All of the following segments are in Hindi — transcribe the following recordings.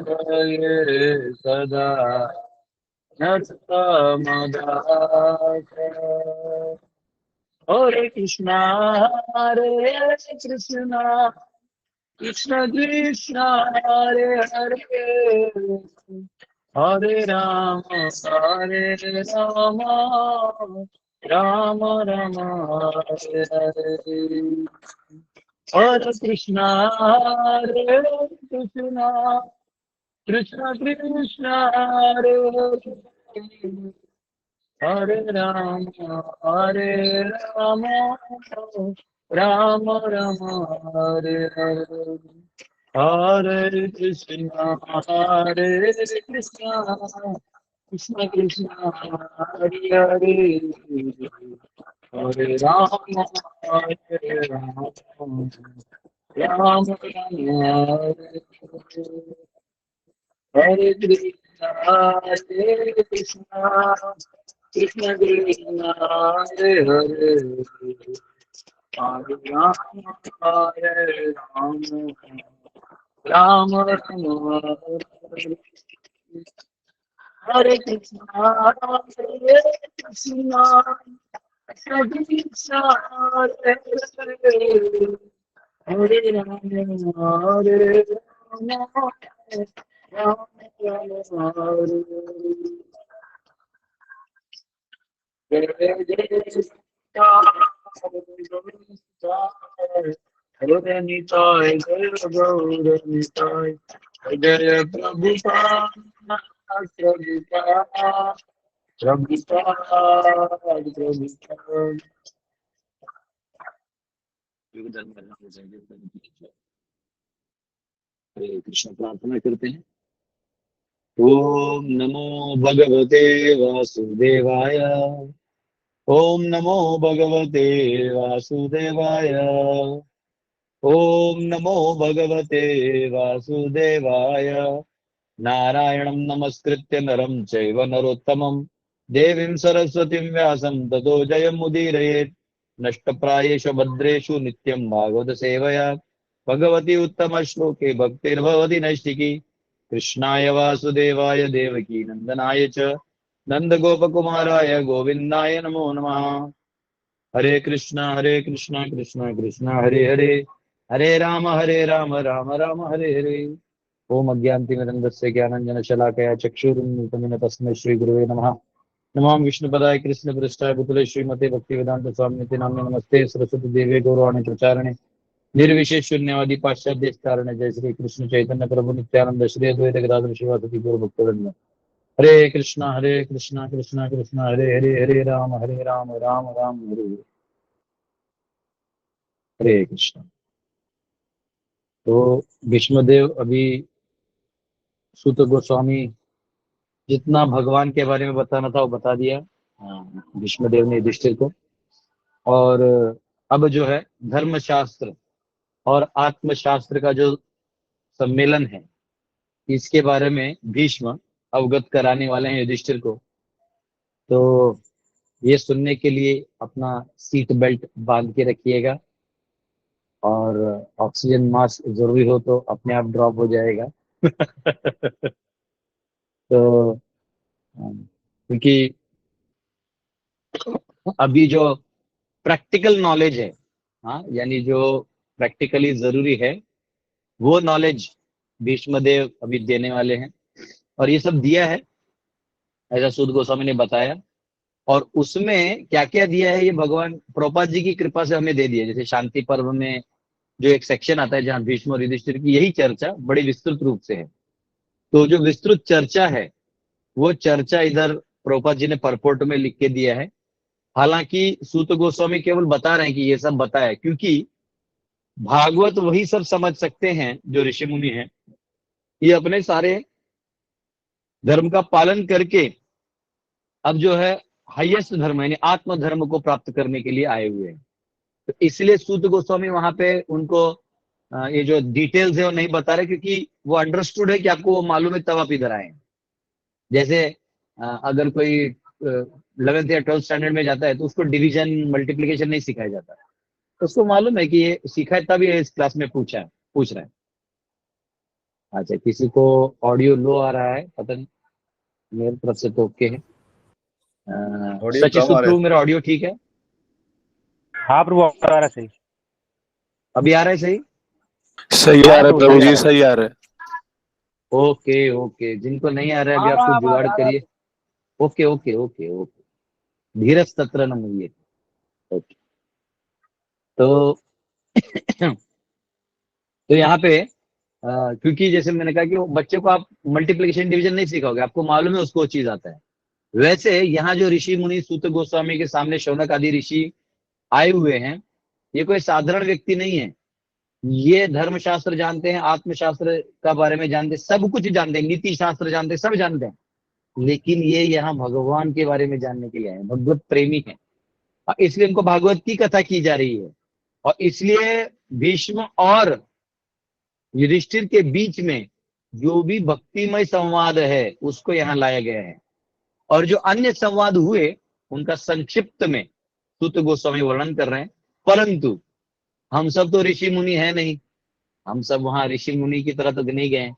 ये सदा नतमदाच हरे कृष्णा कृष्ण कृष्ण हरे हरे हरे राम राम राम हरे हरे हरे कृष्णा कृष्ण कृष्ण हरे हरे राम राम राम हरे हरे हरे कृष्णा कृष्ण कृष्ण हरे हरे हरे राम राम हरे कृष्णा कृष्ण कृष्ण हरे हरे हरे राम राम राम हरे कृष्णा कृष्ण कृष्ण हरे हरे राम राम जय जय हरे निताय जय गौर निताय जय प्रभुपाद प्रभुपाद प्रभुपाद प्रभुपाद योगदान करना हो जाएगा। हरे कृष्ण प्रार्थना करते हैं। ओम नमो भगवते वासुदेवाय ओम नमो भगवते वासुदेवाय ओम नमो भगवते वासुदेवाय नारायणं नमस्कृत्य नरं चैव नरोत्तमं देवीं सरस्वतीं व्यासं ततो जयमुदीरयेत् नष्टप्रायेषु भद्रेषु नित्यं भागवत सेवया भगवती उत्तमश्लोके भक्तिर्भवति नैष्टिकी कृष्णाय वासुदेवाय देवकी नंदनाय च नंदगोपकुमाराय गोविन्दाय नमो नमः। हरे कृष्णा कृष्णा कृष्णा हरे हरे हरे राम राम राम हरे हरे। ओम अज्ञानतिमिरन्दस्य ज्ञानाञ्जनशलाकया चक्षुरुन्मिलितं तस्मै श्रीगुरुवे नमः। नमां विष्णुपदाय कृष्णपृष्ठाय भूतले श्रीमते भक्तिवेदांत स्वामिनिति नाम्ने नमस्ते सरस्वती देवे गौरवाणी प्रचारणे निर्विशेष शून्यवादी पाश्चात्य कारणे जय श्री कृष्ण चैतन्य प्रभु नित्यानंद श्री अद्वैत गदाधर शिवासति गौर भक्तवृंद। हरे कृष्णा कृष्णा कृष्णा हरे हरे हरे राम राम राम हरे हरे। हरे कृष्ण। तो भीष्मदेव अभी सूत गोस्वामी जितना भगवान के बारे में बताना था वो बता दिया भीष्मदेव ने युधिष्ठिर को। और अब जो है धर्मशास्त्र और आत्मशास्त्र का जो सम्मेलन है इसके बारे में भीष्म अवगत कराने वाले हैं युधिष्ठिर को। तो ये सुनने के लिए अपना सीट बेल्ट बांध के रखिएगा और ऑक्सीजन मास्क जरूरी हो तो अपने आप ड्रॉप हो जाएगा। तो क्योंकि अभी जो प्रैक्टिकल नॉलेज है, हाँ, यानी जो प्रैक्टिकली जरूरी है वो नॉलेज भीष्मदेव अभी देने वाले हैं। और ये सब दिया है ऐसा सूत गोस्वामी ने बताया। और उसमें क्या क्या दिया है ये भगवान प्रभुपाद जी की कृपा से हमें दे दिया। जैसे शांति पर्व में जो एक सेक्शन आता है जहाँ भीष्म और युधिष्ठिर की यही चर्चा बड़ी विस्तृत रूप से है। तो जो विस्तृत चर्चा है वो चर्चा इधर प्रभुपाद जी ने परपोर्ट में लिख के दिया है। हालांकि सूत गोस्वामी केवल बता रहे हैं कि ये सब बताया, क्योंकि भागवत वही सब समझ सकते हैं जो ऋषि मुनि हैं। ये अपने सारे धर्म का पालन करके अब जो है हाईएस्ट धर्म यानी आत्म धर्म को प्राप्त करने के लिए आए हुए हैं। तो इसलिए सूत गोस्वामी वहां पे उनको ये जो डिटेल्स है वो नहीं बता रहे, क्योंकि वो अंडरस्टूड है कि आपको वो मालूम है तब आप इधर आए। जैसे अगर कोई 11th या 12th स्टैंडर्ड में जाता है तो उसको डिवीजन मल्टीप्लीकेशन नहीं सिखाया जाता, तो उसको मालूम है कि ये सीखा है तभी ये इस क्लास में पूछ रहा है। अच्छा, किसी को ऑडियो लो आ रहा है, पता नहीं, मेरी तरफ से तो ओके है। ऑडियो सचिन कम आ रहा सुप्रू, है। मेरा ऑडियो ठीक है? हाँ प्रभु, आ रहा है सही। अभी आ रहा है सही? सही आ आया रहा है प्रभु, प्रभु सही आ जी, रहा है? सही आ रहा है। ओके ओके, जिनको नहीं आ रहा है अभी आप कुछ जुगाड़ करिए। ओके ओके ओके ओके, धीरज तत्र न मुझे। ओके। तो तो यहाँ पे क्योंकि जैसे मैंने कहा कि वो बच्चे को आप मल्टीप्लिकेशन डिवीजन नहीं सिखाओगे, आपको मालूम है उसको वो चीज आता है। वैसे यहाँ जो ऋषि मुनि सूत गोस्वामी के सामने शौनक आदि ऋषि आए हुए हैं, ये कोई साधारण व्यक्ति नहीं है। ये धर्मशास्त्र जानते हैं, आत्मशास्त्र का बारे में जानते हैं, सब कुछ जानते हैं, नीति शास्त्र जानते हैं, सब जानते हैं। लेकिन ये यहाँ भगवान के बारे में जानने के लिए आए हैं, भगवत प्रेमी है। इसलिए इनको भागवत की कथा की जा रही है। और इसलिए भीष्म और युधिष्ठिर के बीच में जो भी भक्तिमय संवाद है उसको यहाँ लाया गया है। और जो अन्य संवाद हुए उनका संक्षिप्त में सूत गोस्वामी वर्णन कर रहे हैं। परंतु हम सब तो ऋषि मुनि है नहीं, हम सब वहां ऋषि मुनि की तरह तो नहीं गए।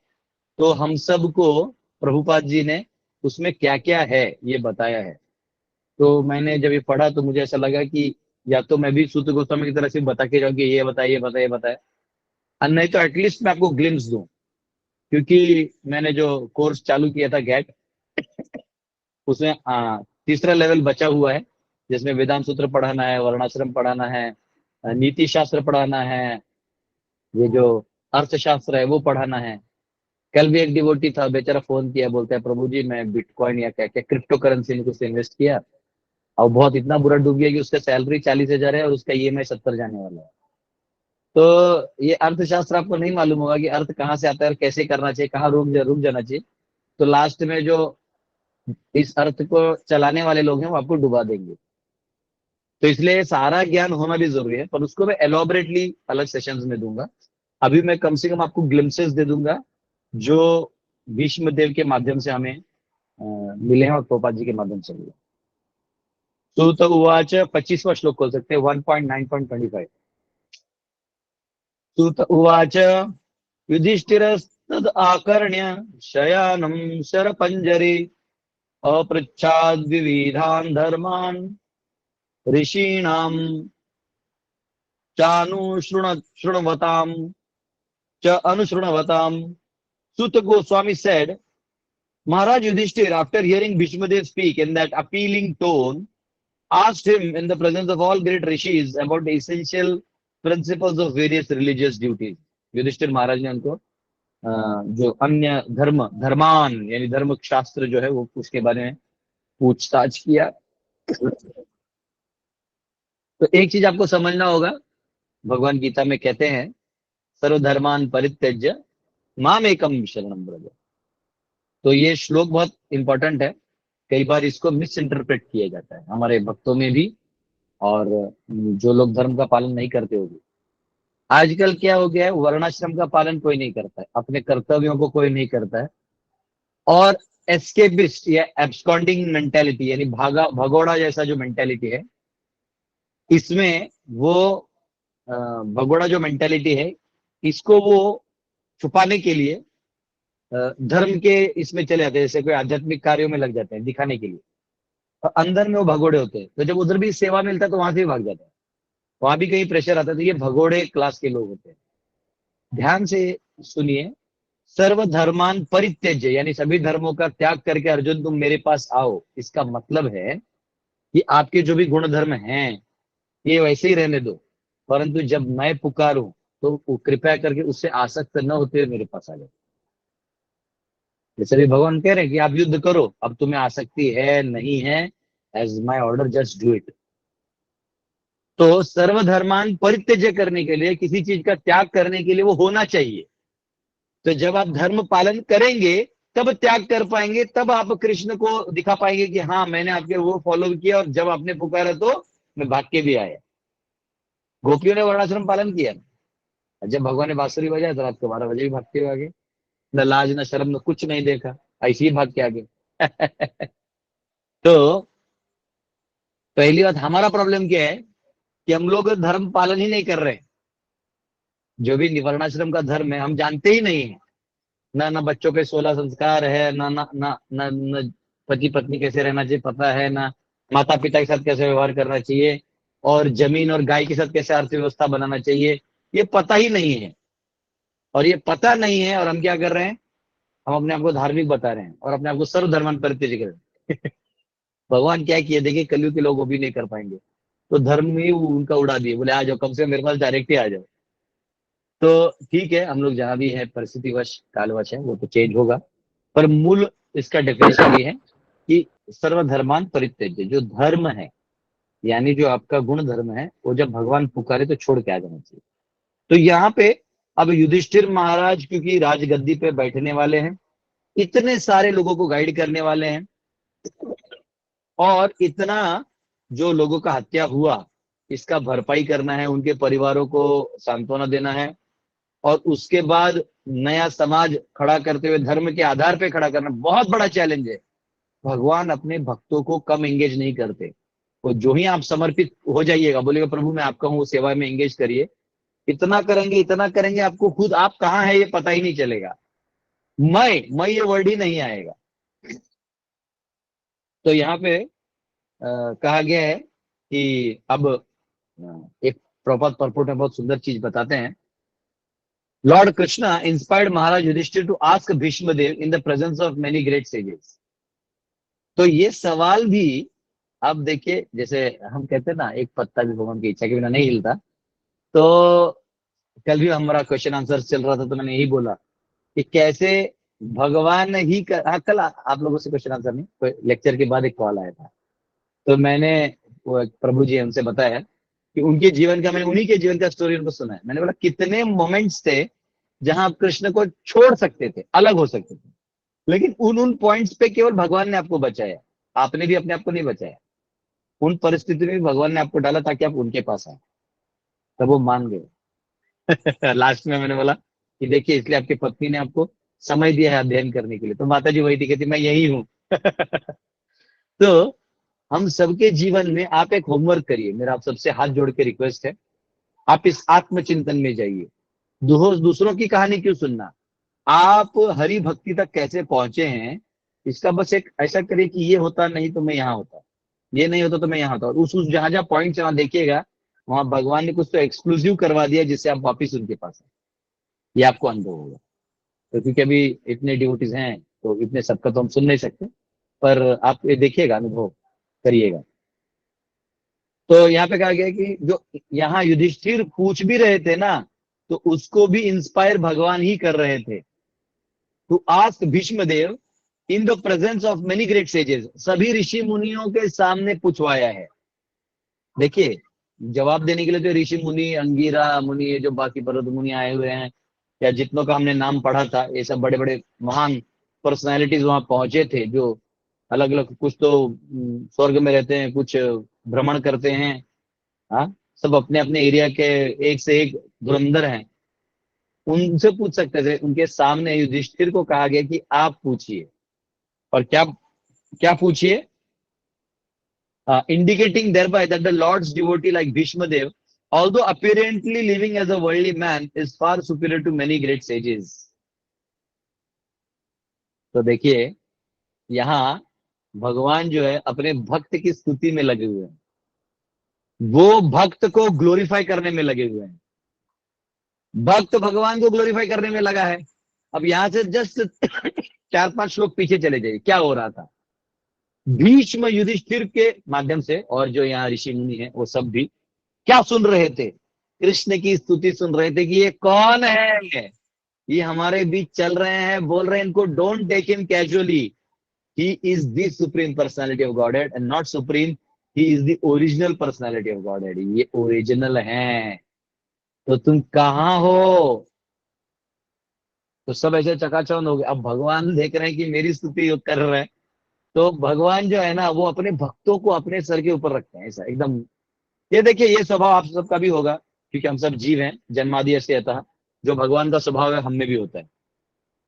तो हम सबको प्रभुपाद जी ने उसमें क्या क्या है ये बताया है। तो मैंने जब ये पढ़ा तो मुझे ऐसा लगा कि या तो मैं भी सूत गोस्वामी की तरह से बता के जाऊँ कि ये बताए ये बताए ये बताए, और नहीं तो एटलीस्ट मैं आपको ग्लिम्स दूं। क्योंकि मैंने जो कोर्स चालू किया था गैट, उसमें तीसरा लेवल बचा हुआ है, जिसमें वेदांत सूत्र पढ़ाना है, वर्णाश्रम पढ़ाना है, नीति शास्त्र पढ़ाना है, ये जो अर्थशास्त्र है वो पढ़ाना है। कल भी एक डिवोटी था, बेचारा फोन किया, बोलता है प्रभु जी मैं बिटकॉइन या क्या क्या क्रिप्टो करेंसी में कुछ इन्वेस्ट किया और बहुत इतना बुरा डूब गया कि उसका सैलरी 40,000 है और उसका ईएमआई 70 जाने वाला है। तो ये अर्थशास्त्र आपको नहीं मालूम होगा कि अर्थ कहाँ से आता है और कैसे करना चाहिए, कहाँ रुक जाना चाहिए। तो लास्ट में जो इस अर्थ को चलाने वाले लोग हैं वो आपको डुबा देंगे। तो इसलिए सारा ज्ञान होना भी जरूरी है, पर उसको मैं एलोबरेटली अलग सेशंस में दूंगा। अभी मैं कम से कम आपको ग्लिम्सेस दे दूंगा जो भीष्म देव के माध्यम से हमें मिले हैं और प्रोपा जी के माध्यम से मिले। तो उवाच 25वां श्लोक खोल सकते हैं, 1.9.25। सुत उवाच युधिष्ठिरस्तद आकर्ण्य शयानं शरपञ्जरे अपृच्छाद्विविधान् धर्मान् ऋषीणां चानुशृण्वताम् च अनुशृण्वताम्। Sut Goswami said, Maharaj Yudhishthir, after hearing Bhishmadev speak in that appealing tone, asked him in the presence of all great rishis about the essential principles of various religious duties. Yudhishthir महाराज ने उनको जो अन्य धर्मान यानी धर्म शास्त्र जो है वो उसके बारे में पूछताछ किया। तो एक चीज आपको समझना होगा, भगवान गीता में कहते हैं सर्वधर्मान परित्यज्य माम एकम शरणम व्रज। तो ये श्लोक बहुत इंपॉर्टेंट है। कई बार इसको मिस इंटरप्रेट किया जाता है हमारे भक्तों में भी, और जो लोग धर्म का पालन नहीं करते होंगे। आजकल क्या हो गया है, वर्णाश्रम का पालन कोई नहीं करता है, अपने कर्तव्यों को कोई नहीं करता है, और एस्केपिस्ट या एब्सकॉन्डिंग मेंटेलिटी यानी भागा भगोड़ा जैसा जो मेंटेलिटी है, इसमें वो भगोड़ा जो मेंटेलिटी है इसको वो छुपाने के लिए धर्म के इसमें चले जाते हैं, जैसे कोई आध्यात्मिक कार्यों में लग जाते हैं दिखाने के लिए। और अंदर में वो भगोड़े होते हैं, तो जब उधर भी सेवा मिलता है तो वहां से भी भाग जाता है, वहां भी कहीं प्रेशर आता है, तो ये भगोड़े क्लास के लोग होते हैं। ध्यान से सुनिए, सर्वधर्मान परित्यज्य यानी सभी धर्मों का त्याग करके अर्जुन तुम मेरे पास आओ, इसका मतलब है कि आपके जो भी गुण धर्म हैं ये वैसे ही रहने दो, परंतु जब मैं पुकारूं तो कृपया करके उससे आसक्त न होते हुए मेरे पास आ जाओ। जैसे भी भगवान कह रहे हैं कि आप युद्ध करो, अब तुम्हें आसक्ति है नहीं है, as my order just do it. तो सर्वधर्मान परित्यज्य करने के लिए, किसी चीज का त्याग करने के लिए वो होना चाहिए। तो जब आप धर्म पालन करेंगे तब त्याग कर पाएंगे, तब आप कृष्ण को दिखा पाएंगे कि हाँ मैंने आपके वो फॉलो किया और जब आपने पुकारा तो मैं भाग के भी आया। गोपियों ने वर्णाश्रम पालन किया, जब भगवान ने बांसुरी बजाया तो रात को 12 बजे भी भागते हुए आगे, न लाज न शर्म न कुछ नहीं देखा, ऐसे ही भाग के आगे। तो पहली बात, हमारा प्रॉब्लम क्या है कि हम लोग धर्म पालन ही नहीं कर रहे। जो भी वर्णाश्रम का धर्म है हम जानते ही नहीं है। ना बच्चों के 16 संस्कार है, ना ना ना ना, ना पति पत्नी कैसे रहना चाहिए पता है, ना माता पिता के साथ कैसे व्यवहार करना चाहिए, और जमीन और गाय के साथ कैसे अर्थव्यवस्था बनाना चाहिए, ये पता ही नहीं है। और ये पता नहीं है और हम क्या कर रहे हैं, हम अपने आप को धार्मिक बता रहे हैं और अपने आप को सर्वधर्मान परित्यज कर रहे हैं। भगवान क्या किए, देखिए कलयुग के लोग वो भी नहीं कर पाएंगे, तो धर्म ही उनका उड़ा दिए, बोले आ जाओ, कम से कम मेरे पास डायरेक्ट ही आ जाओ। तो ठीक है, हम लोग जहां भी है परिस्थितिवश कालवश है, वो तो चेंज होगा, पर मूल इसका डेफिनेशन ये है कि सर्वधर्मान परित्यज्य, जो धर्म है यानी जो आपका गुण धर्म है, वो जब भगवान पुकारे तो छोड़ के आ जाना चाहिए। तो यहाँ पे अब युधिष्ठिर महाराज क्योंकि राजगद्दी पे बैठने वाले हैं, इतने सारे लोगों को गाइड करने वाले हैं, और इतना जो लोगों का हत्या हुआ इसका भरपाई करना है, उनके परिवारों को सांत्वना देना है, और उसके बाद नया समाज खड़ा करते हुए धर्म के आधार पे खड़ा करना बहुत बड़ा चैलेंज है। भगवान अपने भक्तों को कम एंगेज नहीं करते, तो जो ही आप समर्पित हो जाइएगा, बोलेगा प्रभु मैं आपका हूँ, वो सेवा में एंगेज करिए, इतना करेंगे आपको खुद आप कहाँ है ये पता ही नहीं चलेगा, मैं ये वर्ड ही नहीं आएगा। तो यहाँ पे कहा गया है कि अब एक प्रभात परपोट में बहुत सुंदर चीज बताते हैं। Lord Krishna inspired Maharaj Yudhishthira to ask Bhishmadev in the presence of many great sages. तो ये सवाल भी अब देखिए, जैसे हम कहते हैं ना, एक पत्ता भी भगवान की इच्छा के बिना नहीं हिलता। तो कल भी हमारा क्वेश्चन आंसर चल रहा था, तो मैंने यही बोला कि कैसे भगवान ही कल आप लोगों से क्वेश्चन आंसर नहीं, लेक्चर के बाद एक कॉल आया था, तो मैंने वो एक प्रभु जी हमसे बताया कि उनके जीवन का, मैंने उन्हीं के जीवन का स्टोरी उनको सुना है। मैंने बोला कितने मोमेंट्स थे जहां आप कृष्ण को छोड़ सकते थे, अलग हो सकते थे, लेकिन उन पॉइंट्स पे केवल भगवान ने आपको बचाया, आपने भी अपने आप को नहीं बचाया। उन परिस्थिति में भी भगवान ने आपको डाला ताकि आप उनके पास आए, तब वो मान गए। लास्ट में मैंने बोला कि देखिए इसलिए आपकी पत्नी ने आपको समय दिया है अध्ययन करने के लिए, तो माता जी वही थी, कहती मैं यही हूँ। तो हम सबके जीवन में आप एक होमवर्क करिए, मेरा आप सबसे हाथ जोड़ के रिक्वेस्ट है, आप इस आत्मचिंतन में जाइए। दूसरों की कहानी क्यों सुनना, आप हरि भक्ति तक कैसे पहुंचे हैं, इसका बस एक ऐसा करिए कि ये होता नहीं तो मैं यहाँ होता, ये नहीं होता तो मैं यहाँ होता, और उस जहां जहां पॉइंट वहां देखिएगा, वहां भगवान ने कुछ तो एक्सक्लूसिव करवा दिया जिससे आप वापिस उनके पास हैं, ये आपको अनुभव होगा। तो क्योंकि अभी इतने ड्यूटीज हैं तो इतने सबका तो हम सुन नहीं सकते, पर आप ये देखिएगा, अनुभव करिएगा। तो यहाँ पे कहा गया कि जो यहाँ युधिष्ठिर पूछ भी रहे थे ना, तो उसको भी इंस्पायर भगवान ही कर रहे थे। To ask Bhishmadev in the presence of many great sages, सभी ऋषि मुनियों के सामने पूछवाया है। देखिए जवाब देने के लिए तो ऋषि मुनि, अंगिरा मुनि, ये जो बाकी पर्वत मुनि आए हुए हैं, या जितनों का हमने नाम पढ़ा था, ये सब बड़े बड़े महान पर्सनालिटीज वहां पहुंचे थे, जो अलग अलग, कुछ तो स्वर्ग में रहते हैं, कुछ भ्रमण करते हैं, हाँ, सब अपने अपने एरिया के एक से एक धुरंधर हैं, उनसे पूछ सकते थे। उनके सामने युधिष्ठिर को कहा गया कि आप पूछिए, और क्या क्या पूछिए, indicating thereby that the Lord's devotee like Bhishmadev, although apparently living as a worldly man, is far superior to many great sages. तो देखिए यहाँ भगवान जो है अपने भक्त की स्तुति में लगे हुए हैं, वो भक्त को ग्लोरीफाई करने में लगे हुए हैं, भक्त भगवान को ग्लोरीफाई करने में लगा है। अब यहां से जस्ट 4-5 श्लोक पीछे चले जाइए, क्या हो रहा था, भीष्म युधिष्ठिर के माध्यम से, और जो यहाँ ऋषि मुनि है वो सब भी क्या सुन रहे थे, कृष्ण की स्तुति सुन रहे थे कि ये कौन है, ये हमारे बीच चल रहे हैं, बोल रहे हैं इनको don't take him casually, he is the supreme personality of godhead and not supreme, he is the original personality of godhead, ये ओरिजिनल है, तो तुम कहाँ हो। तो सब ऐसे चकाचौंध हो गए, अब भगवान देख रहे हैं कि मेरी स्तुति कर रहे हैं, तो भगवान जो है ना वो अपने भक्तों को अपने सर के ऊपर रखते हैं, ऐसा एकदम। ये देखिए ये स्वभाव आप सबका भी होगा, क्योंकि हम सब जीव हैं, जन्मादि से अतः जो भगवान का स्वभाव है हम में भी होता है।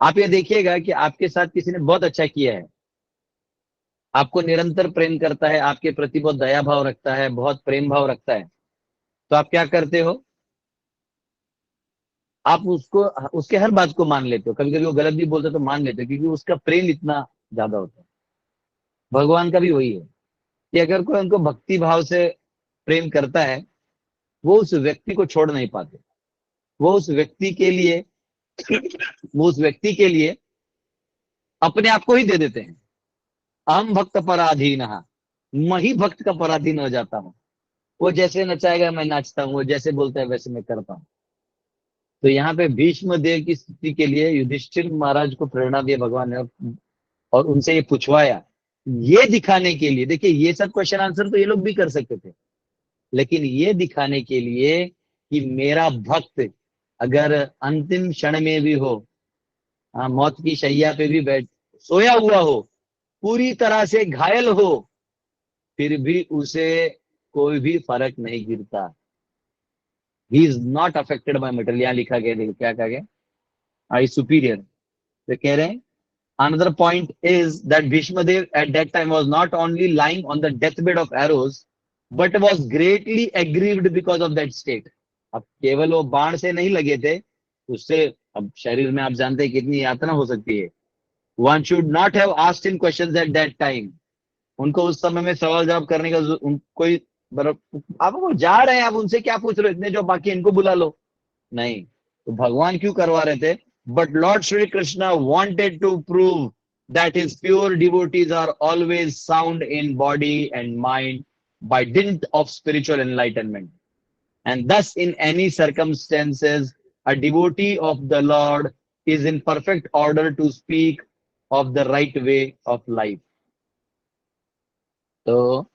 आप ये देखिएगा कि आपके साथ किसी ने बहुत अच्छा किया है, आपको निरंतर प्रेम करता है, आपके प्रति बहुत दया भाव रखता है, बहुत प्रेम भाव रखता है, तो आप क्या करते हो, आप उसको, उसके हर बात को मान लेते हो, कभी कभी वो गलत भी बोलते तो मान लेते हो, क्योंकि उसका प्रेम इतना ज्यादा होता है। भगवान का भी वही है कि अगर कोई उनको भक्ति भाव से प्रेम करता है, वो उस व्यक्ति को छोड़ नहीं पाते। वो उस व्यक्ति के लिए वो उस व्यक्ति के लिए अपने आप को ही दे देते हैं। अहम भक्त पराधीन, मैं ही भक्त का पराधीन हो जाता हूँ। वो जैसे नचाएगा मैं नाचता हूँ, वो जैसे बोलता है वैसे मैं करता हूँ। तो यहाँ पे भीष्म देव की स्थिति के लिए युधिष्ठिर महाराज को प्रेरणा दिया भगवान ने, और उनसे ये पूछवाया, ये दिखाने के लिए। देखिए, ये सब क्वेश्चन आंसर तो ये लोग भी कर सकते थे, लेकिन ये दिखाने के लिए कि मेरा भक्त अगर अंतिम क्षण में भी हो, मौत की शैया पे भी बैठ सोया हुआ हो, पूरी तरह से घायल हो, फिर भी उसे कोई भी फर्क नहीं गिरता। He is not affected by material. यहाँ लिखा गया, देखो क्या कहा गया, आई सुपीरियर। तो कह रहे हैं, another point is that Bhishma Dev at that time was not only lying on the deathbed of arrows, but was greatly aggrieved because of that state. अब केवल वो बाण से नहीं लगे थे, उससे अब शरीर में आप जानते हैं कितनी यातना हो सकती है। One should not have asked him questions at that time. उनको उस समय में सवाल जवाब करने का कोई आप वो जा रहे हैं, आप उनसे क्या पूछ रहे हो, इतने जो बाकी इनको बुला लो। नहीं, तो भगवान क्यों करवा रहे थे? But lord Shri Krishna wanted to prove that his pure devotees are always sound in body and mind by dint of spiritual enlightenment. And thus, in any circumstances, a devotee of the Lord is in perfect order to speak of the right way of life. तो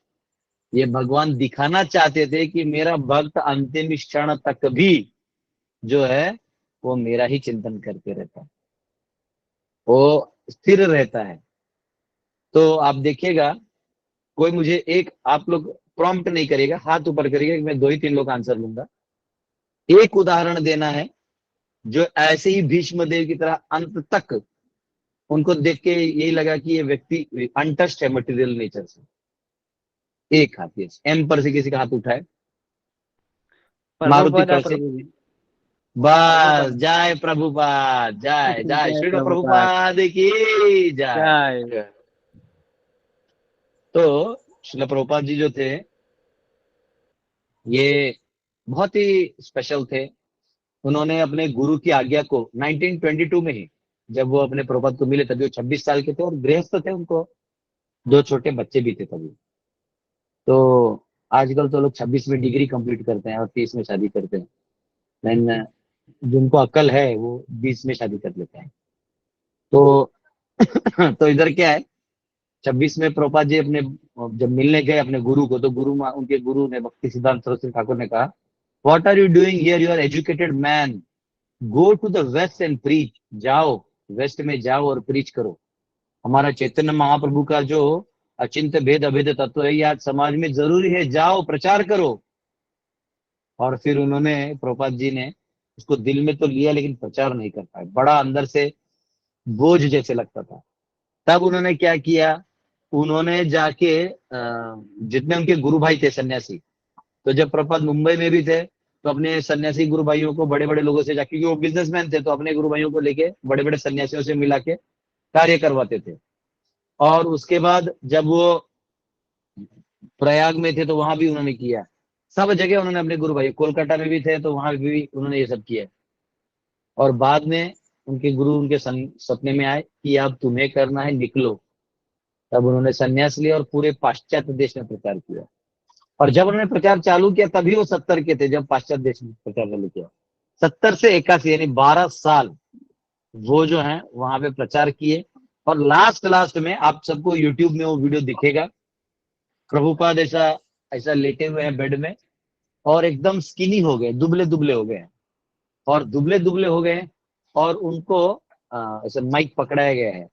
ये भगवान दिखाना चाहते थे कि मेरा भक्त अंतिम क्षण तक भी जो है वो मेरा ही चिंतन करते रहता है, वो स्थिर रहता है। तो आप देखिएगा, कोई मुझे एक, आप लोग प्रॉम्प्ट नहीं करेगा, हाथ ऊपर करिएगा कि मैं 2 ही 3 लोग आंसर लूंगा। एक उदाहरण देना है जो ऐसे ही भीष्म देव की तरह अंत तक उनको देख के यही लगा कि ये व्यक्ति अनटच्ड है मटेरियल नेचर से। एक हाथ, यस, एम पर से किसी का हाथ उठाए, मारुति पर से। बस, जय प्रभुपाद, जय जय श्री प्रभुपाद की जय। तो श्रील प्रभुपाद जी जो थे, ये बहुत ही स्पेशल थे। उन्होंने अपने गुरु की आज्ञा को 1922 में ही, जब वो अपने प्रभुपाद को मिले, तभी वो 26 साल के थे और गृहस्थ थे, उनको 2 छोटे बच्चे भी थे तभी। तो आजकल तो लोग 26 में डिग्री कंप्लीट करते हैं और 30 में शादी करते हैं, लेकिन जिनको अक्ल है वो 20 में शादी कर लेते हैं। तो तो इधर क्या है, 26 में प्रभुपाद जी अपने जब मिलने गए अपने गुरु को, तो उनके गुरु ने, भक्ति सिद्धांत सरस्वती ठाकुर ने कहा, what are you doing here, you are educated man, go to the west and preach. जाओ, वेस्ट में जाओ और प्रीच करो। हमारा चैतन्य महाप्रभु का जो अचिंत्य भेद अभेद तत्व है, ये आज समाज में जरूरी है, जाओ प्रचार करो। और फिर उन्होंने, प्रभुपाद जी ने उसको दिल में तो लिया, लेकिन प्रचार नहीं कर पाए, बड़ा अंदर से बोझ जैसे लगता था। तब उन्होंने क्या किया, उन्होंने जाके जितने उनके गुरु भाई थे सन्यासी, तो जब प्रभुपाद मुंबई में भी थे, तो अपने सन्यासी गुरु भाइयों को, बड़े बड़े लोगों से जाके, क्योंकि वो बिजनेसमैन थे, तो अपने गुरु भाइयों को लेके बड़े बड़े सन्यासियों से मिला के कार्य करवाते थे। और उसके बाद जब वो प्रयाग में थे, तो वहां भी उन्होंने किया। सब जगह उन्होंने अपने गुरु भाई, कोलकाता में भी थे तो वहां भी उन्होंने ये सब किया। और बाद में उनके गुरु उनके सपने में आए कि अब तुम्हें करना है, निकलो। तब उन्होंने संन्यास लिया और पूरे पाश्चात्य देश में प्रचार किया। और जब उन्होंने प्रचार चालू किया, तभी वो 70 के थे जब पाश्चात्य देश में प्रचार चालू किया। 70 से 81 यानी 12 साल वो जो है वहां पे प्रचार किए। और लास्ट में आप सबको यूट्यूब में वो वीडियो दिखेगा, प्रभुपाद ऐसा ऐसा लेटे हुए हैं बेड में, और एकदम स्किनी हो गए, दुबले दुबले हो गए, और दुबले दुबले हो गए, और उनको ऐसे माइक पकड़ाया गया है।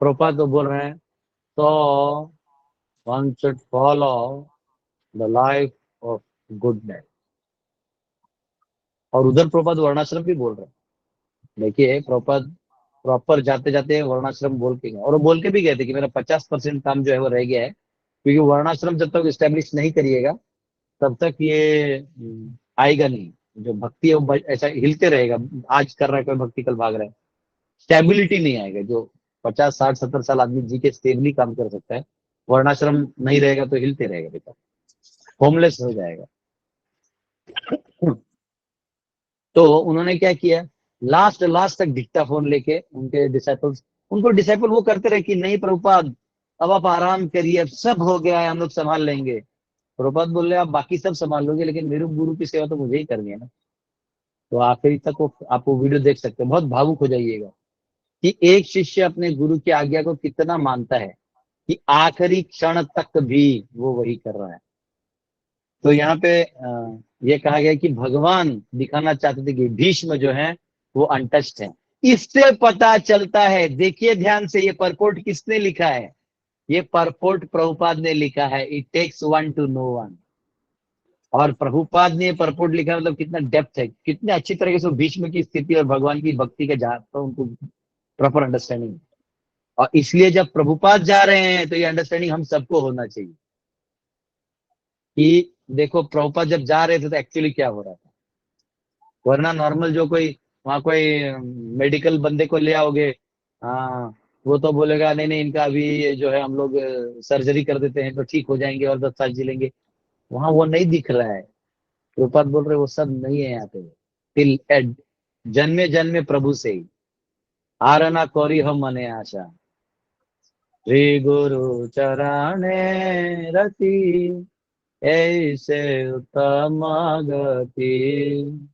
प्रभुपाद तो बोल रहे हैं, तो one should follow the life of goodness। और उधर प्रभुपाद वर्णाश्रम भी बोल रहे हैं। देखिए, प्रभुपाद प्रॉपर जाते जाते वर्णाश्रम बोल के गए, और वो बोल के भी गए थे कि मेरा 50% काम जो है वो रह गया है, क्योंकि वर्णाश्रम जब तक स्टैब्लिश नहीं करिएगा तब तक ये आएगा नहीं, जो भक्ति है वो ऐसा हिलते रहेगा, आज कर रहा है कोई भक्ति कल भाग रहा है, स्टेबिलिटी नहीं आएगा। जो 50 60 70 साल आदमी जी के स्टेबली काम कर सकता है, वर्णाश्रम नहीं रहेगा तो हिलते रहेगा बेटा, होमलेस हो जाएगा। तो उन्होंने क्या किया, लास्ट लास्ट तक डिक्टाफोन लेके उनके डिसाइपल्स, उनको डिसाइपल वो करते रहे कि नहीं प्रभुपाद अब आप आराम करिए, अब सब हो गया है, हम लोग संभाल लेंगे। प्रभुपाद बोल रहे आप बाकी सब संभाल लोगे लेकिन मेरे गुरु की सेवा तो मुझे ही करनी है ना। तो आखिरी तक वो आप वो वीडियो देख सकते हैं, बहुत भावुक हो जाइएगा कि एक शिष्य अपने गुरु की आज्ञा को कितना मानता है कि आखिरी क्षण तक भी वो वही कर रहा है। तो यहाँ पे ये कहा गया कि भगवान दिखाना चाहते थे कि भीष्म जो है वो अनटच्ड है। इससे पता चलता है, देखिए ध्यान से, ये परपोर्ट किसने लिखा है, ये परपोर्ट प्रभुपाद ने लिखा है, it takes one to know one. और प्रभुपाद ने परपोर्ट लिखा है, मतलब कितना डेप्थ है, कितने अच्छी तरीके से भीष्म की स्थिति और भगवान की भक्ति के जहाँ तो उनको प्रॉपर अंडरस्टैंडिंग। और इसलिए जब प्रभुपाद जा रहे हैं तो ये अंडरस्टैंडिंग हम सबको होना चाहिए कि देखो प्रभुपाद जब जा रहे थे तो एक्चुअली क्या हो रहा था। वरना नॉर्मल जो कोई वहां कोई मेडिकल बंदे को ले आओगे, हाँ वो तो बोलेगा नहीं नहीं इनका अभी ये जो है हम लोग सर्जरी कर देते हैं तो ठीक हो जाएंगे और 10 साल जी लेंगे। वहां वो नहीं दिख रहा है। प्रभुपाद बोल रहे वो सब नहीं है यहाँ पे। टिल एड जन्मे जन्मे प्रभु से ही आरना कौरी हम मने आशा, श्री गुरु चरणे रति ऐसे उत्तम गति,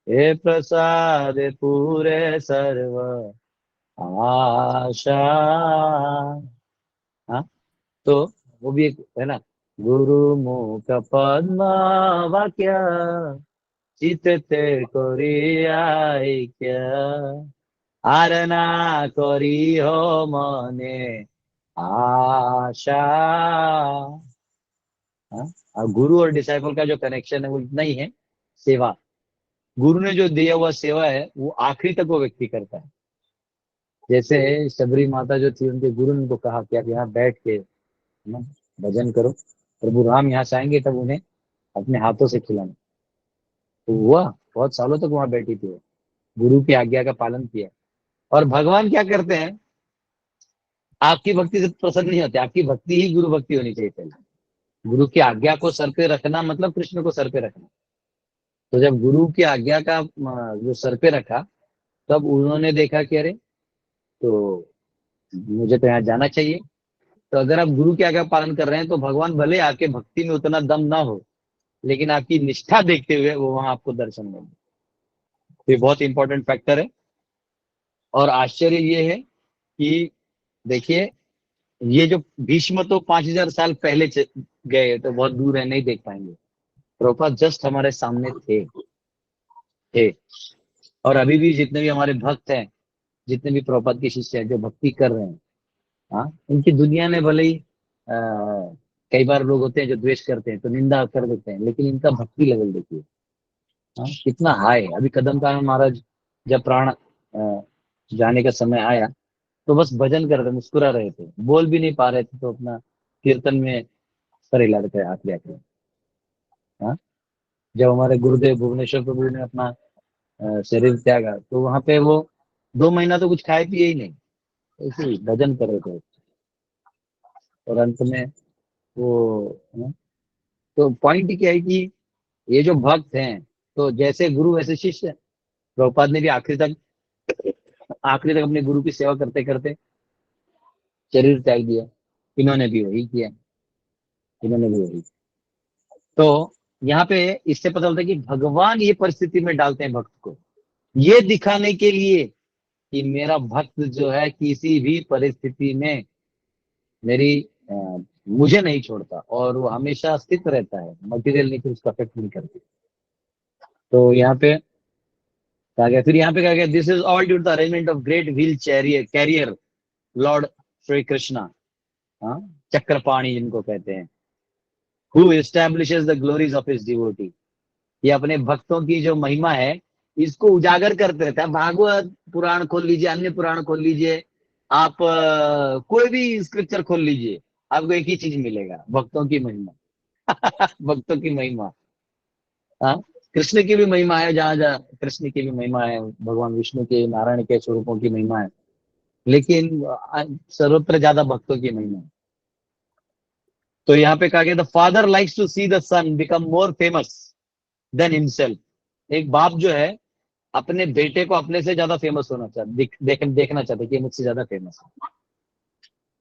हे प्रसाद पूरे सर्व आशा। हाँ, तो वो भी एक है ना, गुरु मुख पद्म वाक्य चित्ते कोरियाई क्या, आरना करी हो मने आशा। हाँ, और गुरु और डिसाइपल का जो कनेक्शन है वो इतना ही है, सेवा। गुरु ने जो दिया हुआ सेवा है वो आखिरी तक वो व्यक्ति करता है। जैसे शबरी माता जो थी, उनके गुरु ने उनको कहा कि आप यहाँ बैठ के ना भजन करो, प्रभु राम यहाँ से आएंगे तब उन्हें अपने हाथों से खिलाना। तो हुआ, बहुत सालों तक वहां बैठी थी वो, गुरु की आज्ञा का पालन किया। और भगवान क्या करते हैं, आपकी भक्ति से प्रसन्न नहीं होते, आपकी भक्ति ही गुरु भक्ति होनी चाहिए पहले। गुरु की आज्ञा को सर पे रखना मतलब कृष्ण को सर पे रखना। तो जब गुरु की आज्ञा का जो सर पे रखा, तब उन्होंने देखा कि अरे तो मुझे तो यहाँ जाना चाहिए। तो अगर आप गुरु की आज्ञा पालन कर रहे हैं तो भगवान भले आपके भक्ति में उतना दम ना हो, लेकिन आपकी निष्ठा देखते हुए वो वहां आपको दर्शन देंगे। तो ये बहुत इंपॉर्टेंट फैक्टर है। और आश्चर्य ये है कि देखिए, ये जो भीष्म तो 5000 साल पहले गए, तो बहुत दूर है, नहीं देख पाएंगे। प्रभुपाद जस्ट हमारे सामने थे। और अभी भी जितने भी हमारे भक्त हैं, जितने भी प्रभुपाद के शिष्य हैं जो भक्ति कर रहे हैं, हाँ, इनकी दुनिया में भले ही कई बार लोग होते हैं जो द्वेष करते हैं तो निंदा कर देते हैं, लेकिन इनका भक्ति लेवल देखिए, हाँ, कितना हाई है। अभी कदमताम महाराज जब प्राण जाने का समय आया तो बस भजन कर रहे, मुस्कुरा रहे थे, बोल भी नहीं पा रहे थे, तो अपना कीर्तन में सर हिला रहे थे, हाथ लेके। हाँ, जब हमारे गुरुदेव भुवनेश्वर प्रभु ने अपना शरीर त्यागा तो वहां पे वो 2 महीना तो कुछ खाए पिए ही नहीं, ऐसे ही भजन कर रहे थे। और अंत में वो तो पॉइंट क्या है कि ये जो भक्त हैं, तो जैसे गुरु वैसे शिष्य। प्रभुपाद ने भी आखिरी तक अपने गुरु की सेवा करते करते शरीर त्याग दिया। इन्होंने भी वही किया, इन्होंने भी वही। तो यहाँ पे इससे पता चलता है कि भगवान ये परिस्थिति में डालते हैं भक्त को, ये दिखाने के लिए कि मेरा भक्त जो है किसी भी परिस्थिति में मेरी मुझे नहीं छोड़ता और वो हमेशा स्थित रहता है, मटेरियल नेचर उसका अफेक्ट नहीं करती। तो यहाँ पे कहा गया, फिर यहाँ पे कहा गया, this is all due to the arrangement of great wheel carrier lord Shri Krishna, हाँ, चक्रपाणी जिनको कहते हैं, who establishes the glories of his devotee. ये अपने भक्तों की जो महिमा है इसको उजागर करते रहता है। भागवत पुराण खोल लीजिए, अन्य पुराण खोल लीजिए, आप कोई भी स्क्रिप्चर खोल लीजिए, आपको एक ही चीज मिलेगा, भक्तों की महिमा। भक्तों की महिमा, हाँ। कृष्ण की भी महिमा है, जहां जहाँ कृष्ण की भी महिमा है, भगवान विष्णु के, नारायण के स्वरूपों की महिमा है, लेकिन सर्वत्र ज्यादा भक्तों की महिमा है। तो यहाँ पे कहा गया the father likes to see the son become more famous than himself. एक बाप जो है अपने बेटे को अपने से ज्यादा फेमस होना चाहता, देखना चाहता है कि ये मुझसे ज्यादा फेमस है।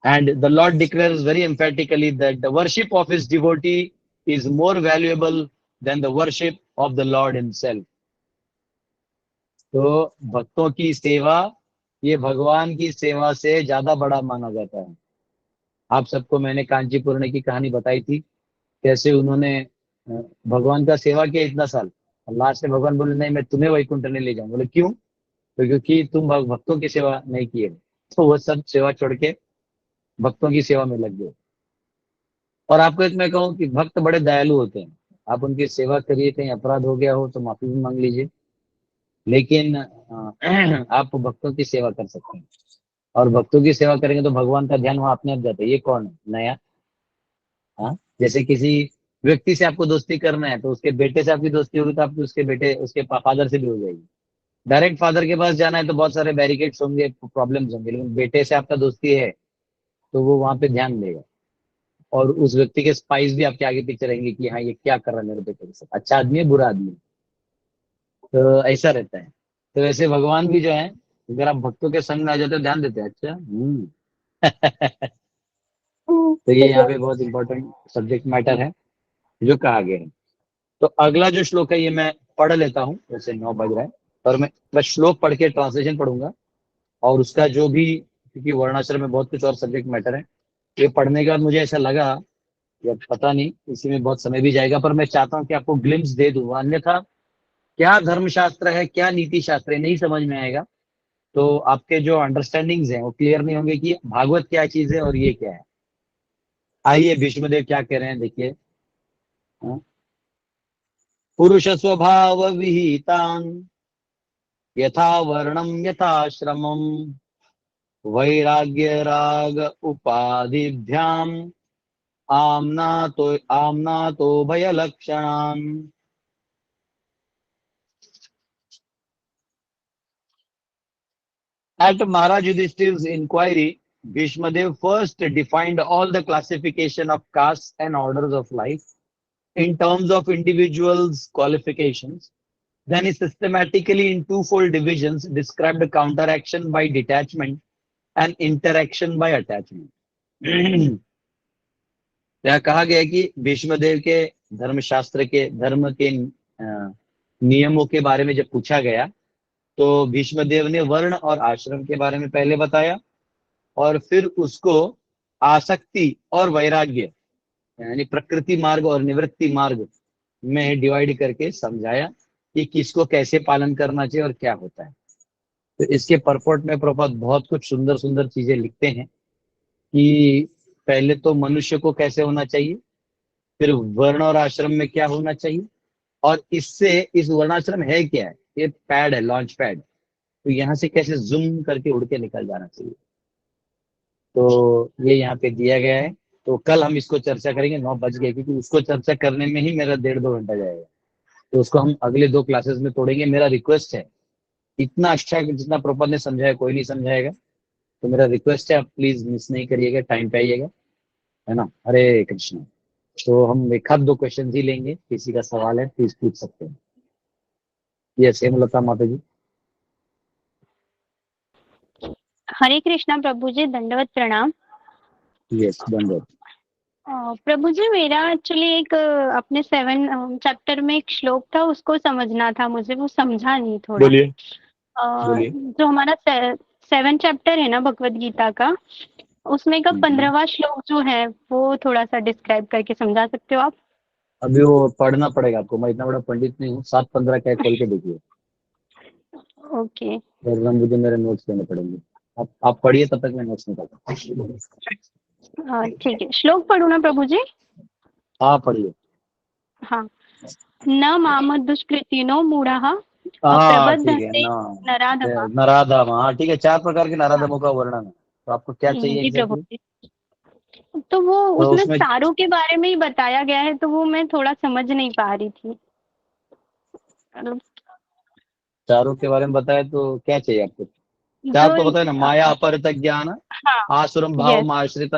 And the lord declares very emphatically that the worship of his devotee is more valuable than the worship of the lord himself. तो भक्तों की सेवा ये भगवान की सेवा से ज्यादा बड़ा माना जाता है। आप सबको मैंने कांचीपुरम की कहानी बताई थी, कैसे उन्होंने भगवान का सेवा किया इतना साल, लास्ट में भगवान बोले नहीं मैं तुम्हें वैकुंठ नहीं ले जाऊं। बोले क्यों? तो क्योंकि तुम भक्तों की सेवा नहीं किए। तो वो सब सेवा छोड़ के भक्तों की सेवा में लग गए। और आपको एक मैं कहूँ कि भक्त बड़े दयालु होते हैं, आप उनकी सेवा करिए, कहीं अपराध हो गया हो तो माफी भी मांग लीजिए, लेकिन आप भक्तों की सेवा कर सकते हैं। और भक्तों की सेवा करेंगे तो भगवान का ध्यान वहां अपने आप जाता है। ये कौन है नया? हाँ, जैसे किसी व्यक्ति से आपको दोस्ती करना है तो उसके बेटे से आपकी दोस्ती होगी तो आपकी उसके बेटे उसके फादर से भी हो जाएगी। डायरेक्ट फादर के पास जाना है तो बहुत सारे बैरिकेड्स होंगे, प्रॉब्लम्स होंगे, लेकिन बेटे से आपका दोस्ती है तो वो वहां पे ध्यान देगा। और उस व्यक्ति के स्पाइस भी आपके आगे पीछे रहेंगे कि हाँ ये क्या कर रहा है मेरे बेटे के साथ, अच्छा आदमी है बुरा आदमी है। तो ऐसा रहता है। तो वैसे भगवान भी जो है, अगर आप भक्तों के संग में आ जाते हो ध्यान देते हैं, अच्छा तो ये यहाँ पे बहुत इंपॉर्टेंट सब्जेक्ट मैटर है जो कहा गया है। तो अगला जो श्लोक है ये मैं पढ़ लेता हूँ, जैसे 9 बज रहा है, और मैं बस श्लोक पढ़ के ट्रांसलेशन पढ़ूंगा। और उसका जो भी, क्योंकि वर्णाश्रम में बहुत कुछ और सब्जेक्ट मैटर है, ये पढ़ने के बाद मुझे ऐसा लगा, या पता नहीं इसी में बहुत समय भी जाएगा, पर मैं चाहता हूँ कि आपको ग्लिम्स दे दूं, अन्यथा क्या धर्मशास्त्र है क्या नीति शास्त्र है नहीं समझ में आएगा। तो आपके जो अंडरस्टैंडिंग्स हैं वो क्लियर नहीं होंगे कि भागवत क्या चीज है और ये क्या है। आइए भीष्मदेव क्या कह रहे हैं, देखिए। हाँ? पुरुष स्वभाव विहितान यथा वर्णम यथाश्रमम वैराग्य राग उपाधिभ्याम आमना तो भय लक्षणान। At Maharaj Yudhishthir's inquiry, Bhishmadev first defined all the classification of castes and orders of life in terms of individuals' qualifications. Then he systematically in twofold divisions described counteraction by detachment and interaction by attachment. यहाँ कहा गया कि भीष्मदेव के धर्मशास्त्र के धर्म के नियमों के बारे में जब पूछा गया तो भीष्मदेव ने वर्ण और आश्रम के बारे में पहले बताया, और फिर उसको आसक्ति और वैराग्य यानी प्रकृति मार्ग और निवृत्ति मार्ग में डिवाइड करके समझाया कि किसको कैसे पालन करना चाहिए और क्या होता है। तो इसके परपोर्ट में प्रभुपाद बहुत कुछ सुंदर सुंदर चीजें लिखते हैं कि पहले तो मनुष्य को कैसे होना चाहिए, फिर वर्ण और आश्रम में क्या होना चाहिए, और इससे इस वर्णाश्रम है क्या है, ये पैड है, लॉन्च पैड, तो यहाँ से कैसे जूम करके उड़ के निकल जाना चाहिए। तो ये यहाँ पे दिया गया है। तो कल हम इसको चर्चा करेंगे, 9 बज गए, क्योंकि उसको चर्चा करने में ही मेरा 1.5-2 घंटा जाएगा। तो उसको हम अगले 2 क्लासेस में तोड़ेंगे। मेरा रिक्वेस्ट है, इतना अच्छा है कि जितना प्रॉपर ने समझाया कोई नहीं समझाएगा, तो मेरा रिक्वेस्ट है आप प्लीज मिस नहीं करिएगा, टाइम पे आइएगा, है ना। हरे कृष्ण। तो हम एक आध 2 क्वेश्चन ही लेंगे, किसी का सवाल है प्लीज पूछ सकते हैं। यस हेमलता माता जी। हरे कृष्णा प्रभु जी, दंडवत प्रणाम। यस धन्यवाद। प्रभु जी मेरा एक्चुअली एक अपने 7 चैप्टर में एक श्लोक था, उसको समझना था मुझे, वो समझा नहीं थोड़ा। बोलिए बोलिए। जो हमारा 7 चैप्टर है ना भगवत गीता का, उसमें का 15वां श्लोक जो है वो थोड़ा सा डिस्क्राइब करके समझा सकते हो आप? अभी वो पढ़ना पड़ेगा आपको, मैं इतना बड़ा पंडित नहीं हूँ। 7-15 क्या खोल के देखिए, ओके वरना मुझे मेरे नोट्स देने पड़ेंगे। आप पढ़िए, तब तक मैं नोट्स निकालता हूँ। ठीक है, श्लोक पढ़ू ना प्रभु जी? हाँ पढ़िए। हाँ। न माम दुष्कृतिनो मूढ़ः हाँ ठीक है प्रबद्धन्ते ना, नराधमा। नराधम, हाँ ठीक है। 4 प्रकार के नराधमों का वर्णन है। तो आपको क्या चाहिए जी प्रभु एग्जैक्टली? जी। तो वो तो उसमें उसमें तारों के बारे में ही बताया गया है, तो वो मैं थोड़ा समझ नहीं पा रही थी। मतलब चारों के बारे में बताया तो क्या चाहिए आपको? चार तो जो बताए ना, माया अपहृत ज्ञान, हाँ आसुरम भाव यस आश्रित,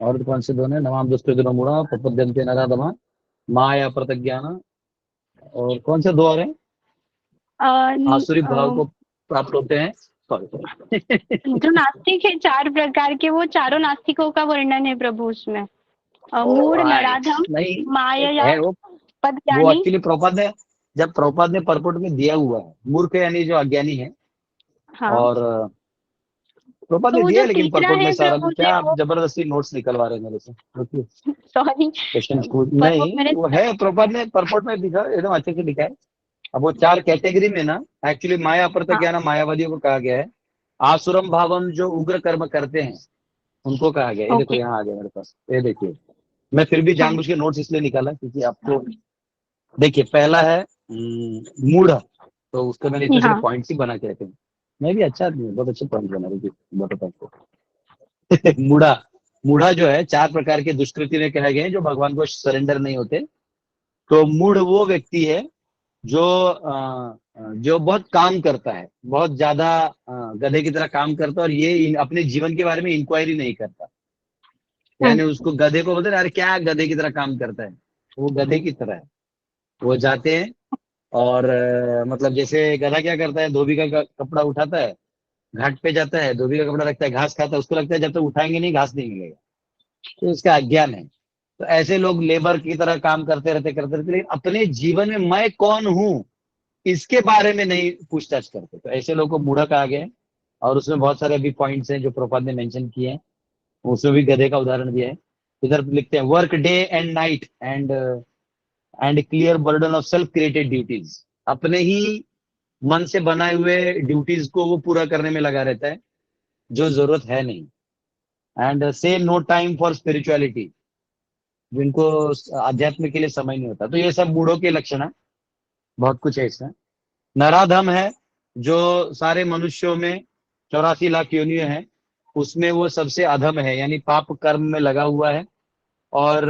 और कौन से दोनों है? नमाम दुष्कृतिनो मूढ़ा प्रपद्यन्ते नराधमा, माया अपहृत ज्ञान, और कौन से दो और हैं? आसुरी भाव को प्राप्त होते हैं। सॉरी। जो नास्तिक है 4 प्रकार के, वो चारों नास्तिकों का वर्णन है प्रभु उसमें। मूढ़, राइट। नराधम, नहीं, माया, है वो पदज्ञानी। एक्चुअली प्रभुपाद ने, जब प्रभुपाद ने परपोर्ट में दिया हुआ है, मूर्ख यानी जो अज्ञानी है, हाँ और प्रभुपाद तो ने वो दिया जो है, लेकिन तीसरा परपोर्ट में है सारा प्रभु क्या जी आप वो जबरदस्ती नोट्स निकलवा रहे हैं मेरे से? देखिए, सॉरी क्वेश्चन स्कूल पर वो नहीं, मेरे वो है प्रभुपाद ने परपोर्ट में दिखा, एकदम अच्छे से लिखा है। अब वो 4 कैटेगरी में ना, एक्चुअली माया अपहृत हाँ ज्ञान मायावादियों को कहा गया है। आसुरम भावम जो उग्र कर्म करते हैं उनको कहा गया है। ये देखो ओके यहाँ आ गया मेरे पास, ये देखिए। मैं फिर भी हाँ जानबूझ के नोट्स इसलिए निकाला क्योंकि आपको, देखिए पहला है मूढ़, तो उसको मैंने इतने सारे हाँ पॉइंट्स ही बना के रखे हैं। मैं भी अच्छा आदमी हूँ, बहुत अच्छे पॉइंट बना रही हूँ। मूढ़ा, मूढ़ा जो है 4 प्रकार के दुष्कृति में कहे गए हैं जो भगवान को सरेंडर नहीं होते। तो मूढ़ वो व्यक्ति है जो जो बहुत काम करता है, बहुत ज्यादा गधे की तरह काम करता है, और ये अपने जीवन के बारे में इंक्वायरी नहीं करता। यानी उसको गधे को बोलते हैं, अरे क्या गधे की तरह काम करता है, वो गधे की तरह है। वो जाते हैं और मतलब जैसे गधा क्या करता है, धोबी का कपड़ा उठाता है, घाट पे जाता है, धोबी का कपड़ा रखता है, घास खाता है, उसको लगता है जब तक उठाएंगे नहीं घास नहीं मिलेगा, तो इसका अज्ञान है। तो ऐसे लोग लेबर की तरह काम करते रहते, लेकिन अपने जीवन में मैं कौन हूँ इसके बारे में नहीं पूछताछ करते, तो ऐसे लोगों को मूढ़ा कहा गया है। और उसमें बहुत सारे अभी पॉइंट्स हैं जो प्रभुपाद ने मेंशन किए हैं, उसमें भी गधे का उदाहरण दिया है। इधर लिखते हैं, work day and night and clear burden of self created duties, अपने ही मन से बनाए हुए ड्यूटीज को वो पूरा करने में लगा रहता है जो जरूरत है नहीं। एंड से नो टाइम फॉर स्पिरिचुअलिटी, जिनको आध्यात्म के लिए समय नहीं होता। तो ये सब बूढ़ों के लक्षण है, बहुत कुछ है इसमें। नराधम है जो सारे मनुष्यों में 84 लाख योनियों है, उसमें वो सबसे अधम है, यानी पाप कर्म में लगा हुआ है। और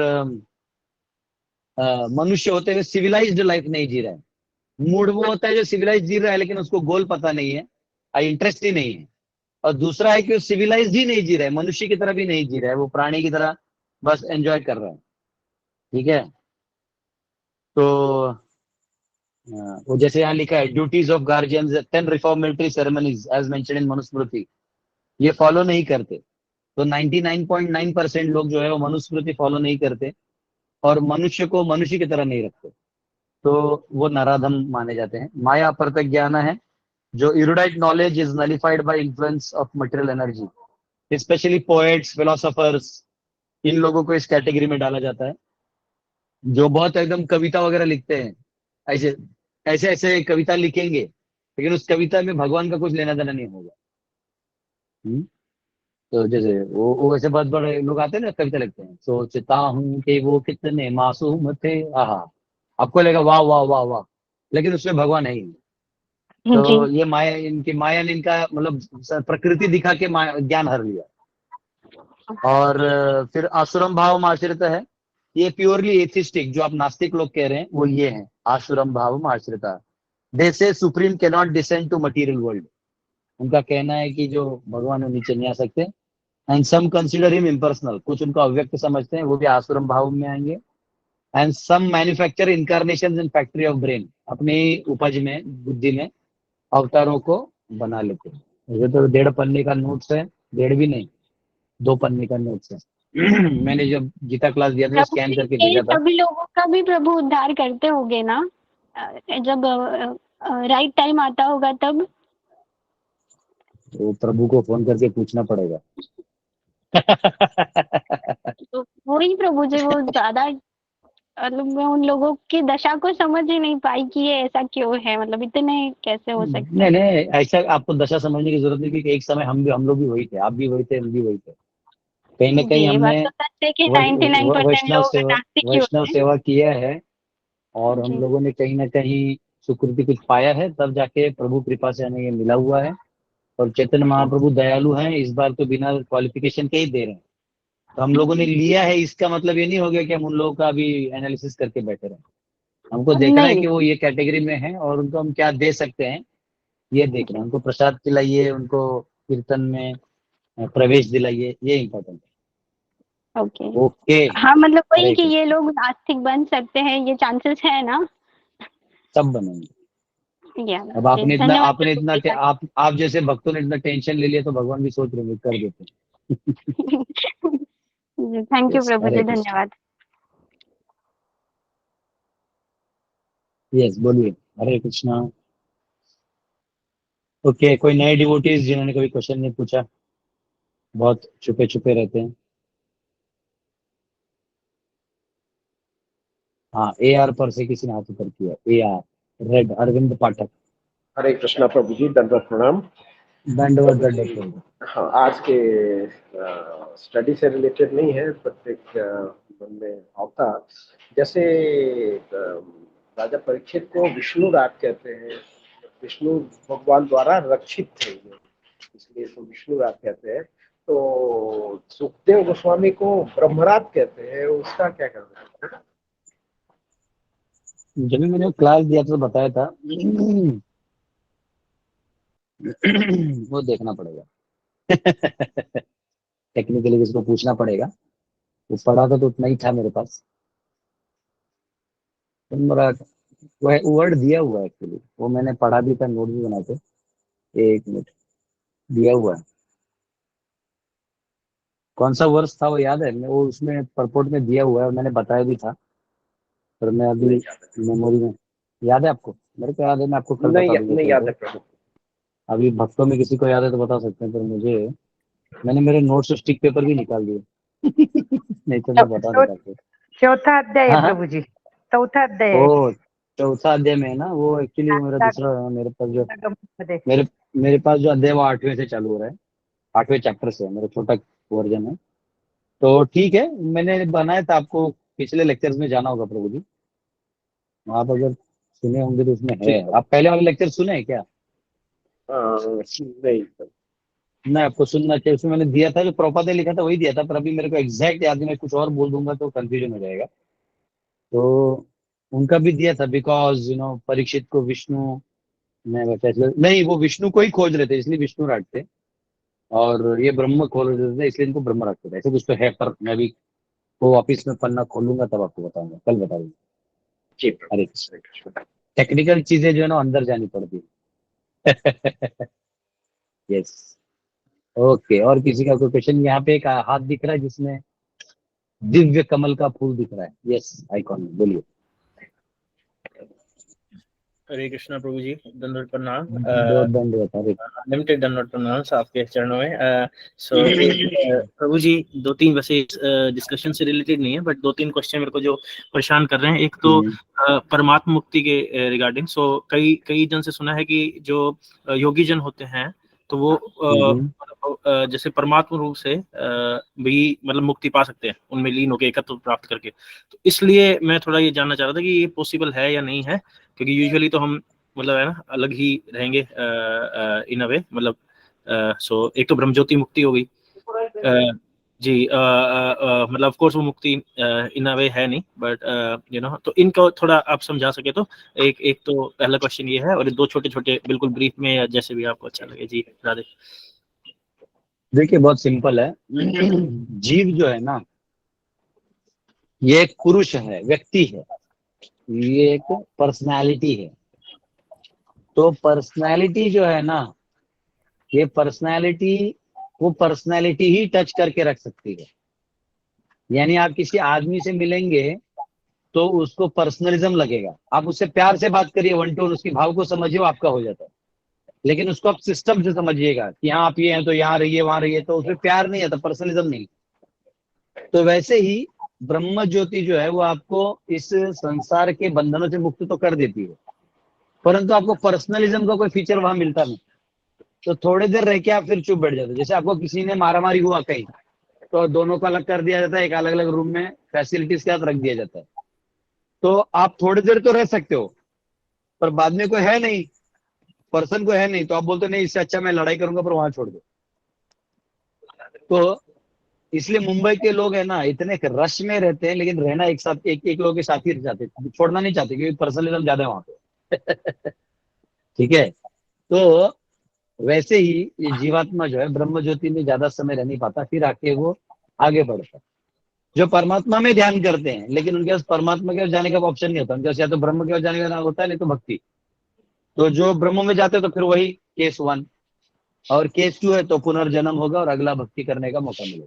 मनुष्य होते हुए सिविलाइज्ड लाइफ नहीं जी रहा है। मूड वो होता है जो सिविलाइज जी रहा है लेकिन उसको गोल पता नहीं है, इंटरेस्ट ही नहीं है। और दूसरा है कि वो सिविलाइज ही नहीं जी रहा है, मनुष्य की तरह भी नहीं जी रहा है, वो प्राणी की तरह बस एंजॉय कर रहा है। ठीक है, तो वो जैसे यहाँ लिखा है, duties of guardians 10 reform military ceremonies as mention in Manusmriti, ये फॉलो नहीं करते। तो 99.9% लोग जो है वो मनुस्मृति फॉलो नहीं करते, और मनुष्य को मनुष्य की तरह नहीं रखते, तो वो नराधम माने जाते हैं। माया अपर्त ज्ञान है जो erudite knowledge is nullified by influence of material energy, specially poets philosophers, इन लोगों को इस कैटेगरी में डाला जाता है, जो बहुत एकदम कविता वगैरह लिखते हैं। ऐसे ऐसे ऐसे कविता लिखेंगे, लेकिन उस कविता में भगवान का कुछ लेना देना नहीं होगा। हम्म? तो जैसे वो ऐसे बहुत बड़े लोग आते हैं ना, कविता लिखते हैं, सोचता हूँ कि वो कितने मासूम थे, आहा, आपको लगेगा वाह वाह वाह वाह, लेकिन उसमें भगवान है ही नहीं। जी तो ये माया, इनकी माया ने इनका मतलब प्रकृति दिखा के ज्ञान हर लिया। और फिर आसुरम भाव में आश्रित है, ये प्योरली एथिस्टिक, जो आप नास्तिक लोग कह रहे हैं वो ये हैं, आसुरम भाव में आश्रिता। They say supreme can not descend to material world, उनका कहना है कि जो भगवान वो नीचे नहीं आ सकते। And some consider him impersonal, कुछ उनको अव्यक्त समझते हैं, वो भी आसुरम भाव में आएंगे। And some manufacture incarnation in factory of brain, अपनी उपज में, बुद्धि में अवतारों को बना लेते हैं। ये तो 1.5 पन्ने का नोट्स है, 1.5 भी नहीं, 2 पन्ने का नोट्स है। मैंने जब गीता क्लास दिया था तो प्रभु स्कैन जी करके ये भेजा था। सभी लोगों का भी प्रभु उद्धार करते होंगे ना? जब राइट टाइम आता होगा तब। तो प्रभु को फोन करके पूछना पड़ेगा। तो वही प्रभु जी वो ज्यादा, मतलब मैं उन लोगों की दशा को समझ ही नहीं पाई कि ये ऐसा क्यों है, मतलब इतने कैसे हो सकते नहीं हैं। नहीं, ऐसा आपको दशा समझने की जरूरत नहीं, क्योंकि एक समय हम लोग भी वही थे, आप भी वही थे, हम भी वही थे। कहीं ना जी कहीं ये बात हमने तो सच है कि 99% वैष्णव लोग सेवा, नास्तिक ही वैष्णव होते हैं। सेवा किया है, और हम जी लोगों ने कहीं ना कहीं सुकृति कुछ पाया है, तब जाके प्रभु कृपा से हमें ये मिला हुआ है। और चैतन्य जी महाप्रभु दयालु हैं, इस बार तो बिना क्वालिफिकेशन के ही दे रहे हैं। तो हम लोगों ने लिया है, इसका मतलब ये नहीं हो गया कि हम उन लोगों का भी एनालिसिस करके बैठे रहे। हमको देखना है नहीं कि वो ये कैटेगरी में है और उनको हम क्या दे सकते हैं, ये देखना है। उनको प्रसाद खिलाइए, उनको कीर्तन में प्रवेश दिलाइए, ये इम्पोर्टेंट ओके। है। ओके। हाँ मतलब वही हरे कि ये कृष्ण। लोग नास्तिक बन सकते हैं, ये चांसेस है ना? सब बनेंगे। या अब ओके, धन्यवाद प्रभु जी का। आप जैसे भक्तों ने इतना टेंशन ले लिया तो भगवान भी सोच रहे होंगे, कर देते थैंक यू यस, प्रभु हरे जी, कृष्ण। धन्यवाद। यस, बोलिए। हरे कृष्णा। ओके, कोई नए डिवोटीज जिन्होंने कभी क्वेश्चन नहीं पूछा, बहुत छुपे छुपे रहते हैं। हाँ, ए आर पर से किसी ने हाथ ऊपर किया, ए आर, रेड, अरविंद पाठक। हरे कृष्णा प्रभु जी, दंडवत प्रणाम। दंडवत प्रभु जी, दंडवत। हाँ, आज के स्टडी से रिलेटेड नहीं है, प्रत्येक मन में आता। जैसे राजा परीक्षित को विष्णु राज कहते हैं, विष्णु भगवान द्वारा रक्षित थे ये, इसलिए इसको विष्णु राज कहते हैं। तो सुखदेव गोस्वामी को ब्रह्मराज कहते हैं, उसका क्या कहना है? जब भी मैंने क्लास दिया था तो बताया था वो देखना पड़ेगा। टेक्निकली किसको पूछना पड़ेगा। वो पढ़ा था तो उतना ही था मेरे पास। तो मेरा वह वर्ड दिया हुआ है एक्चुअली, वो मैंने पढ़ा भी था, नोट भी बनाए थे। एक मिनट, दिया हुआ है। कौन सा वर्ष था वो याद है? मैं वो उसमें परपोर्ट में दिया हुआ है और मैंने बताया भी था, पर मैं अभी मेमोरी में। याद है आपको? मेरे को याद है, मैं आपको कल बता दूंगा नहीं कहीं याद है को। प्रभु। अभी भक्तों में किसी को याद है तो बता सकते हैं, पर मुझे, मैंने मेरे नोट्स स्टिक पेपर भी निकाल दिए। नहीं तो मैं बता देता आपको। चौथा अध्याय है हाँ हाँ। प्रभु जी, चौथा अध्याय है। ओ, चौथा अध्याय में है ना वो? एक्चुअली वो मेरा दूसरा, मेरे पास जो, मध्ये। मेरे मेरे पास जो अध्याय वो 8वें से चालू हो रहा है, 8वें चैप्टर से है, मेरा छोटा वर्जन है। तो ठीक है, मैंने बनाया था, आपको पिछले लेक्चर्स में जाना होगा प्रभु जी। आप अगर सुने होंगे तो उसमें है। ठीक है। आप पहले वाले लेक्चर सुने हैं क्या? नहीं। नहीं, आपको सुनना चाहिए। उसमें मैंने दिया था, जो प्रॉपर ने लिखा था वही दिया था, पर अभी मेरे को एग्जैक्ट याद नहीं, मैं कुछ और बोल दूंगा तो कंफ्यूजन हो जाएगा। तो उनका भी दिया था, बिकॉज परीक्षित को विष्णु ने फैसला नहीं, वो विष्णु को ही खोज रहे थे इसलिए विष्णु राज थे, और ये ब्रह्म खोज रहे थे इसलिए इनको ब्रह्म रखते थे, ऐसे कुछ तो है। पर मैं भी वो वापिस में पन्ना खोलूंगा तब आपको बताऊंगा, कल बताऊंगा। जी प्रभु। अरे, हरे कृष्ण। टेक्निकल चीजें जो है ना अंदर जानी पड़ती है। यस। ओके, और किसी का कोई क्वेश्चन? यहाँ पे एक हाथ दिख रहा है जिसमें दिव्य कमल का फूल दिख रहा है। यस, आइकॉन में, बोलिए। हरे कृष्णा प्रभु जी, दंडवत प्रणाम। दंडवत दंडवत। हरे लिमिटेड दंडवत प्रणाम आपके चरणों में। सो प्रभु जी, दो तीन वैसे डिस्कशन से रिलेटेड नहीं है, बट दो तीन क्वेश्चन मेरे को जो परेशान कर रहे हैं। एक तो परमात्मा मुक्ति के रिगार्डिंग। सो कई कई जन से सुना है कि जो योगी जन होते हैं तो वो जैसे परमात्मा रूप से भी मतलब मुक्ति पा सकते हैं, उनमें लीन होकर एकत्व प्राप्त करके। तो इसलिए मैं थोड़ा ये जानना चाह रहा था कि ये पॉसिबल है या नहीं है, क्योंकि यूजुअली तो हम मतलब है ना अलग ही रहेंगे इन अ वे, मतलब सो एक तो ब्रह्म ज्योति मुक्ति हो गई। जी मतलब ऑफ कोर्स वो मुक्ति इन अ वे है नहीं, बट तो इनको थोड़ा आप समझा सके तो। एक एक तो पहला क्वेश्चन ये है, और दो छोटे छोटे बिल्कुल ब्रीफ में, या जैसे भी आपको अच्छा लगे। जी राधे। देखिए, बहुत सिंपल है। जीव जो है ना, ये एक पुरुष है, व्यक्ति है, ये एक पर्सनालिटी है। तो पर्सनालिटी जो है ना, ये पर्सनालिटी, वो पर्सनालिटी ही टच करके रख सकती है। यानी आप किसी आदमी से मिलेंगे तो उसको पर्सनलिज्म लगेगा, आप उससे प्यार से बात करिए, वन टू वन उसकी भाव को समझिए, वो आपका हो जाता है। लेकिन उसको आप सिस्टम से समझिएगा कि यहाँ आप ये हैं तो यहाँ रहिए, वहां रहिए, तो उसमें प्यार नहीं आता, पर्सनलिज्म नहीं। तो वैसे ही ब्रह्म ज्योति जो है वो आपको इस संसार के बंधनों से मुक्त तो कर देती है, परंतु आपको पर्सनलिज्म का कोई फीचर वहां मिलता नहीं। तो थोड़ी देर रह के आप फिर चुप बैठ जाते। जैसे आपको किसी ने मारामारी हुआ कहीं, तो दोनों को अलग कर दिया जाता है, एक अलग अलग रूम में फैसिलिटीज के साथ रख दिया जाता है। तो आप थोड़ी देर तो रह सकते हो, पर बाद में कोई है नहीं, पर्सन को है नहीं, तो आप बोलते नहीं, इससे अच्छा मैं लड़ाई करूंगा, पर वहां छोड़ दो। तो इसलिए मुंबई के लोग है ना इतने रश में रहते हैं, लेकिन रहना एक साथ एक एक लोग के साथ ही जाते हैं, छोड़ना नहीं चाहते क्योंकि पर्सनलिज्म ज्यादा है वहां पे। ठीक है। तो वैसे ही ये जीवात्मा जो है ब्रह्म ज्योति में ज्यादा समय रह नहीं पाता, फिर आके वो आगे बढ़ता है। जो परमात्मा में ध्यान करते हैं लेकिन उनके पास परमात्मा की ओर जाने का ऑप्शन नहीं होता, उनके पास या तो ब्रह्म की ओर जाने का होता है, नहीं तो भक्ति। तो जो ब्रह्म में जाते हैं तो फिर वही केस 1, और केस 2 है तो पुनर्जन्म होगा और अगला भक्ति करने का मौका मिलेगा।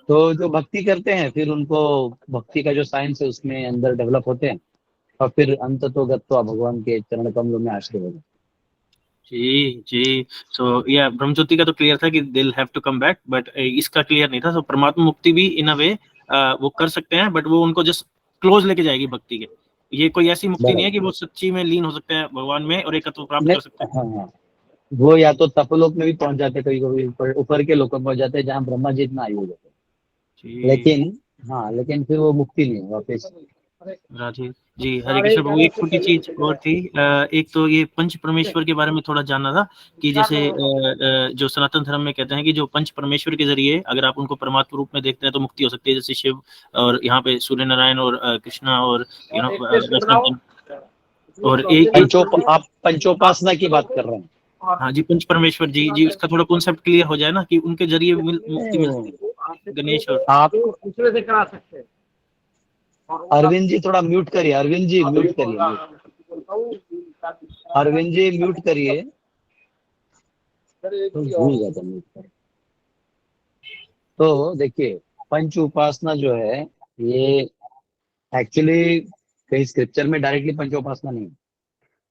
तो जो भक्ति करते हैं फिर उनको भक्ति का जो साइंस है उसमें अंदर डेवलप होते हैं, और फिर अंत तो गत्वा भगवान के चरण कमलों में आश्रय होगा। जी जी। सो या ब्रह्मज्योति का तो क्लियर था कि they'll have to come back, but इसका क्लियर नहीं था। सो परमात्मा मुक्ति भी इन अ वे वो कर सकते हैं, बट वो उनको जस्ट क्लोज लेके जाएगी भक्ति के। ये कोई ऐसी मुक्ति नहीं है कि वो सच्ची में लीन हो सकते हैं भगवान में और एकत्व प्राप्त कर सकते हैं। हाँ, वो या तो तपलोक में भी पहुंच जाते, कभी कभी ऊपर के लोग पहुंच जाते हैं जहाँ ब्रह्मा जी इतना आयु हो जाते हैं, लेकिन हाँ, लेकिन फिर वो मुक्ति नहीं है वापस। राधे जी। हरे कृष्ण प्रभु, एक छोटी चीज और थी, एक तो ये पंच परमेश्वर के बारे में थोड़ा जानना था कि जैसे जो सनातन धर्म में कहते हैं कि जो पंच परमेश्वर के जरिए अगर आप उनको परमात्मा रूप में देखते हैं तो मुक्ति हो सकती है, जैसे शिव और यहाँ पे सूर्य नारायण और कृष्णा और और एक आप पंचोपासना की बात कर रहे हैं? हाँ जी, पंच परमेश्वर जी जी, उसका थोड़ा कॉन्सेप्ट क्लियर हो जाए ना कि उनके जरिए मुक्ति मिलती है। गणेश और आप दूसरे से करा सकते हैं। अरविंद जी थोड़ा म्यूट करिए, अरविंद जी म्यूट करिए, अरविंद जी म्यूट करिए। तो देखिए पंच उपासना जो है ये एक्चुअली कहीं स्क्रिप्चर में डायरेक्टली पंच उपासना नहीं,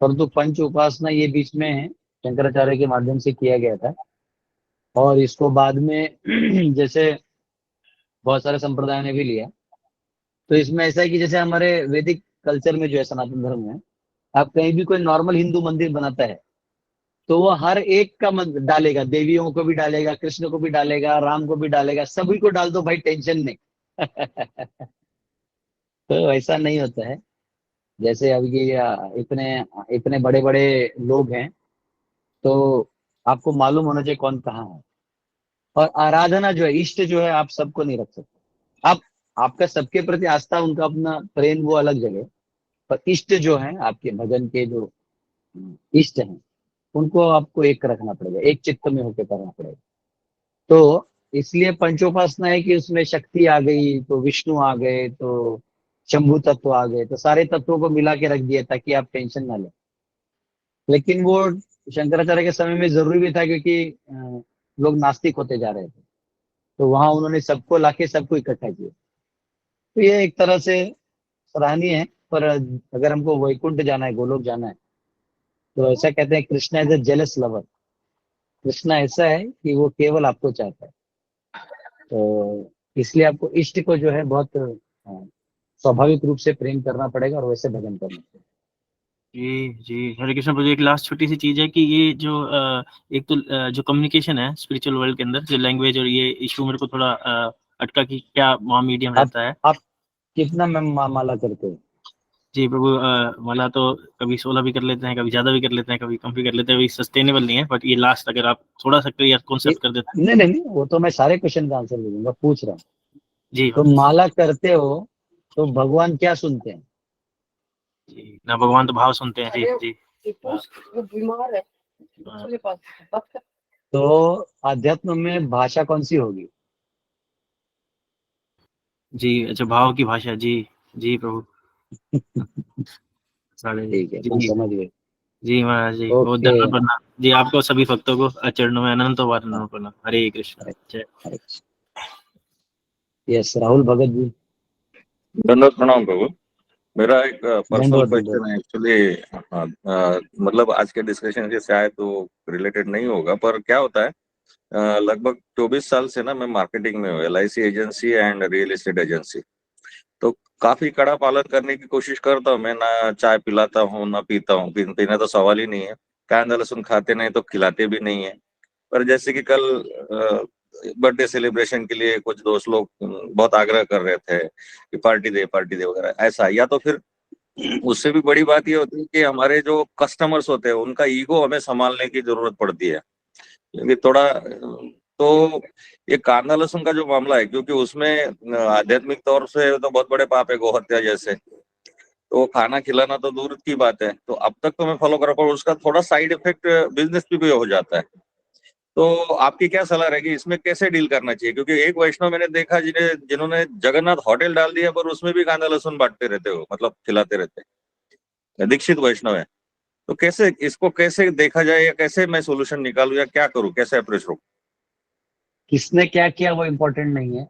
परंतु पंच उपासना ये बीच में शंकराचार्य के माध्यम से किया गया था, और इसको बाद में जैसे बहुत सारे संप्रदायों ने भी लिया। तो इसमें ऐसा है कि जैसे हमारे वैदिक कल्चर में जो है सनातन धर्म में, आप कहीं भी कोई नॉर्मल हिंदू मंदिर बनाता है तो वो हर एक का डालेगा, देवियों को भी डालेगा, कृष्ण को भी डालेगा, राम को भी डालेगा, सभी को डाल दो भाई, टेंशन नहीं। तो ऐसा नहीं होता है। जैसे अब ये इतने इतने बड़े बड़े लोग हैं तो आपको मालूम होना चाहिए कौन कहाँ है। और आराधना जो है, इष्ट जो है, आप सबको नहीं रख सकते। आप आपका सबके प्रति आस्था, उनका अपना प्रेम वो अलग जगह, पर इष्ट जो है आपके भजन के जो इष्ट हैं उनको आपको एक रखना पड़ेगा, एक चित्त में होकर करना पड़ेगा। तो इसलिए पंचोपासना है कि उसमें शक्ति आ गई तो विष्णु आ गए, तो शंभु तत्व आ गए, तो सारे तत्वों को मिला के रख दिया ताकि आप टेंशन ना लें। लेकिन वो शंकराचार्य के समय में जरूरी भी था क्योंकि लोग नास्तिक होते जा रहे थे, तो वहां उन्होंने सबको लाके सबको इकट्ठा किया। तो ये एक तरह से सराहनीय है। पर अगर हमको वैकुंठ जाना है, गोलोक जाना है, तो ऐसा कहते हैं Krishna is a jealous lover. Krishna ऐसा है कि वो केवल आपको चाहता है, तो इसलिए आपको इष्ट को जो है बहुत स्वाभाविक रूप से प्रेम करना पड़ेगा और वैसे भजन करना पड़ेगा। जी जी। हरे कृष्ण प्रभु, एक लास्ट छोटी सी चीज है कि ये जो एक तो जो कम्युनिकेशन है स्पिरिचुअल वर्ल्ड के अंदर, जो लैंग्वेज और ये इशू मेरे को थोड़ा अटका कि क्या वहाँ मीडियम रहता है। आप कितना माला करते हो? जी प्रभु, माला तो कभी 16 भी कर लेते हैं, कभी ज्यादा भी कर लेते हैं, कभी कम भी कर लेते हैं, अभी सस्टेनेबल नहीं है। बट ये लास्ट अगर आप थोड़ा सा क्लियर कॉन्सेप्ट कर देते हैं। नहीं नहीं नहीं, वो तो मैं सारे क्वेश्चन का आंसर दे दूंगा, पूछ रहा हूँ। जी तो माला करते हो तो भगवान क्या सुनते हैं? जी ना, भगवान तो भाव सुनते हैं। जी जी। बीमार है। तो अध्यात्म में भाषा कौन सी होगी? जी अच्छा, भाव की भाषा। जी जी प्रभु। ठीक है, तुम जी समझ गए। जी महाराज जी, बहुत ओके, धन्यवाद प्रणाम जी आपको, सभी भक्तों को चरणों में अनंत प्रणाम प्रणाम। हरे कृष्ण। जय। यस, राहुल भगत जी। दंडवत प्रणाम प्रभु। मेरा एक पर्सनल दंडवत क्वेश्चन है एक्चुअली, मतलब आज के डिस्कशन से शायद तो रिलेटेड नहीं होगा, पर क्या होता है लगभग 24 साल से ना मैं मार्केटिंग में हूँ, LIC agency and real estate agency. तो काफी कड़ा पालन करने की कोशिश करता हूँ मैं, ना चाय पिलाता हूँ ना पीता हूँ, पीना तो सवाल ही नहीं है, कांदा लहसुन खाते नहीं तो खिलाते भी नहीं है। पर जैसे कि कल बर्थडे सेलिब्रेशन के लिए कुछ दोस्त लोग बहुत आग्रह कर रहे थे कि पार्टी दे वगैरह ऐसा, या तो फिर उससे भी बड़ी बात ये होती है कि हमारे जो कस्टमर्स होते हैं उनका ईगो हमें संभालने की जरूरत पड़ती है, क्योंकि थोड़ा तो ये कांदा लहसुन का जो मामला है, क्योंकि उसमें आध्यात्मिक तौर से तो बहुत बड़े पाप है, गोहत्या जैसे, तो खाना खिलाना तो दूर की बात है। तो अब तक तो मैं फॉलो कर रहा हूँ, उसका थोड़ा साइड इफेक्ट बिजनेस पे भी हो जाता है। तो आपकी क्या सलाह रहेगी, इसमें कैसे डील करना चाहिए? क्योंकि एक वैष्णव मैंने देखा जिन्होंने जगन्नाथ होटल डाल दिया, पर उसमें भी कांदा लहसुन बांटते रहते हो, मतलब खिलाते रहते हैं। दीक्षित वैष्णव है, तो कैसे इसको कैसे देखा जाए, या कैसे मैं सोल्यूशन निकालूं, या क्या करूं, कैसे अप्रोच करूं? किसने क्या किया वो इम्पोर्टेंट नहीं है,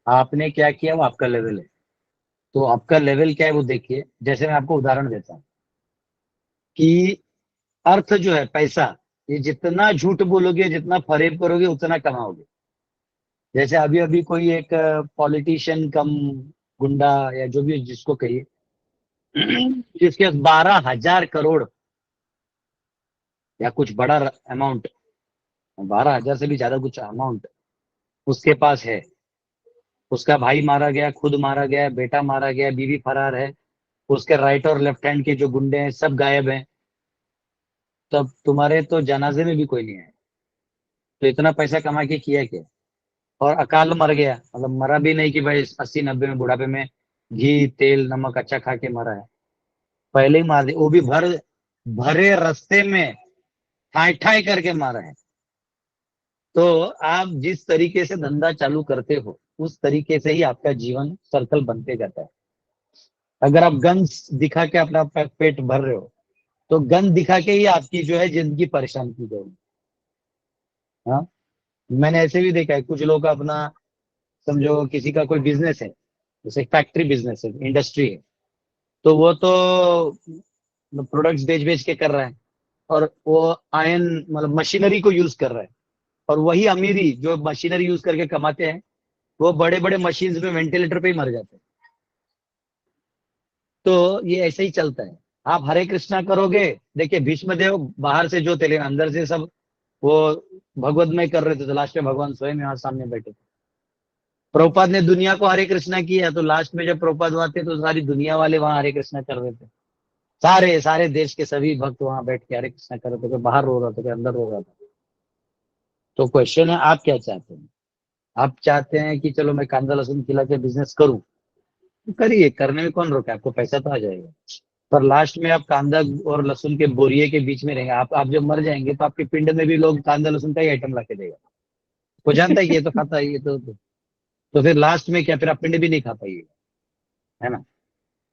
आपने क्या किया वो आपका लेवल है। तो आपका लेवल क्या है वो देखिए। जैसे मैं आपको उदाहरण देता हूँ कि अर्थ जो है पैसा, ये जितना झूठ बोलोगे, जितना फरेब करोगे, उतना कमाओगे। जैसे अभी अभी कोई एक पॉलिटिशियन कम गुंडा या जो भी जिसको कहिए, जिसके पास 12,000 करोड़ या कुछ बड़ा अमाउंट, 12,000 से भी ज्यादा कुछ अमाउंट उसके पास है, उसका भाई मारा गया, खुद मारा गया, बेटा मारा गया, बीवी फरार है, उसके राइट और लेफ्ट हैंड के जो गुंडे हैं सब गायब हैं, तब तुम्हारे तो जनाजे में भी कोई नहीं है। तो इतना पैसा कमा के किया क्या? और अकाल मर गया, मतलब मरा भी नहीं कि भाई 80-90 में बुढ़ापे में घी तेल नमक अच्छा खा के मरा है, पहले ही मार दे, वो भी भरे रास्ते में ठाई ठाई करके मारा है। तो आप जिस तरीके से धंधा चालू करते हो, उस तरीके से ही आपका जीवन सर्कल बनते जाता है। अगर आप गन्स दिखा के अपना पेट भर रहे हो, तो गन दिखा के ही आपकी जो है जिंदगी परेशान की जाएगी। हाँ, मैंने ऐसे भी देखा है, कुछ लोग का अपना, समझो किसी का कोई बिजनेस है, जैसे फैक्ट्री बिजनेस है, इंडस्ट्री है, तो वो तो प्रोडक्ट्स बेच बेच के कर रहा है, और वो आयन मतलब मशीनरी को यूज कर रहा है, और वही अमीरी जो मशीनरी यूज करके कमाते हैं, वो बड़े बड़े मशीन्स में वेंटिलेटर पे ही मर जाते हैं। तो ये ऐसे ही चलता है। आप हरे कृष्णा करोगे, देखिए भीष्म देव बाहर से जो थे, लेकिन अंदर से सब वो भगवतमय कर रहे थे, तो लास्ट में भगवान स्वयं यहाँ सामने बैठे थे। प्रभुपाद ने दुनिया को हरे कृष्णा किया, तो लास्ट में जब प्रभुपाद हुआ थे, तो सारी दुनिया वाले वहां हरे कृष्णा कर रहे थे, सारे सारे देश के सभी भक्त वहां बैठ के हरे कृष्णा कर रहे थे, कोई बाहर रो रहा था, कोई अंदर रो रहा था। तो क्वेश्चन है, आप क्या चाहते हैं? आप चाहते हैं कि चलो मैं कांदा लहसुन खिला के बिजनेस करूं, तो करिए, करने में कौन रोका है, आपको पैसा तो आ जाएगा। पर लास्ट में आप कांदा और लहसुन के बोरिए के बीच में रहेंगे। आप जब मर जाएंगे, तो आपके पिंड में भी लोग कांदा लहसुन का ही आइटम ला के देगा। वो जानता है कि ये तो खाता है, ये तो फिर लास्ट में क्या, फिर आप पिंड भी नहीं खा पाइएगा, है ना?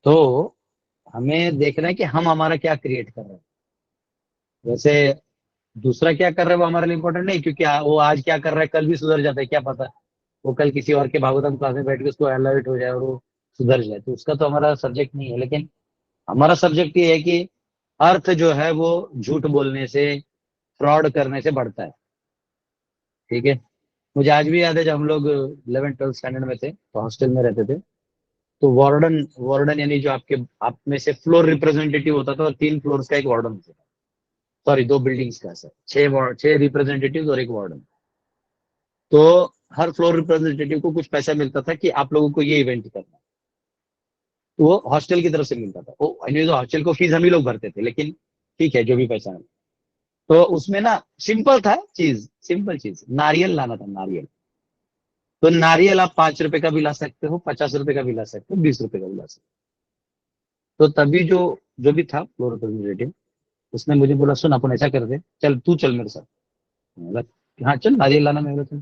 तो हमें देखना है कि हम हमारा क्या क्रिएट कर रहे हैं। वैसे दूसरा क्या कर रहा है वो हमारे लिए इंपॉर्टेंट नहीं, क्योंकि वो आज क्या कर रहा है कल भी सुधर जाता है, क्या पता वो कल किसी और के भागवतम क्लास में बैठ के उसको अलर्ट हो जाए और वो सुधर जाए, तो उसका तो हमारा सब्जेक्ट नहीं है। लेकिन हमारा सब्जेक्ट ये है कि अर्थ जो है वो झूठ बोलने से, फ्रॉड करने से बढ़ता है। ठीक है, मुझे आज भी याद है, जब हम लोग 11th-12th स्टैंडर्ड में थे, तो हॉस्टल में रहते थे, तो वार्डन वार्डन यानी जो आपके आप में से फ्लोर रिप्रेजेंटेटिव होता था, और 3 फ्लोर्स का एक वार्डन होता था, सॉरी 2 बिल्डिंग्स का, सर 6 रिप्रेजेंटेटिव और एक वार्डन। तो हर फ्लोर रिप्रेजेंटेटिव को कुछ पैसा मिलता था कि आप लोगों को ये इवेंट करना है, तो वो हॉस्टल की तरफ से मिलता था। वो anyway, तो हॉस्टल को फीस हम ही लोग भरते थे, लेकिन ठीक है, जो भी पैसा है। तो उसमें ना सिंपल था चीज, सिंपल चीज, नारियल लाना था, नारियल। तो नारियल आप 5 रुपए का भी ला सकते हो, 50 रुपए का भी ला सकते हो, 20 रुपए का भी ला सकते हो। तो तभी जो जो भी था फ्लोर रिप्रेजेंटेटिव, उसने मुझे बोला, सुन अपन ऐसा कर दे, चल तू चल मेरे साथ। मैंने बोला, हाँ चल नारियल लाना मेरे साथ।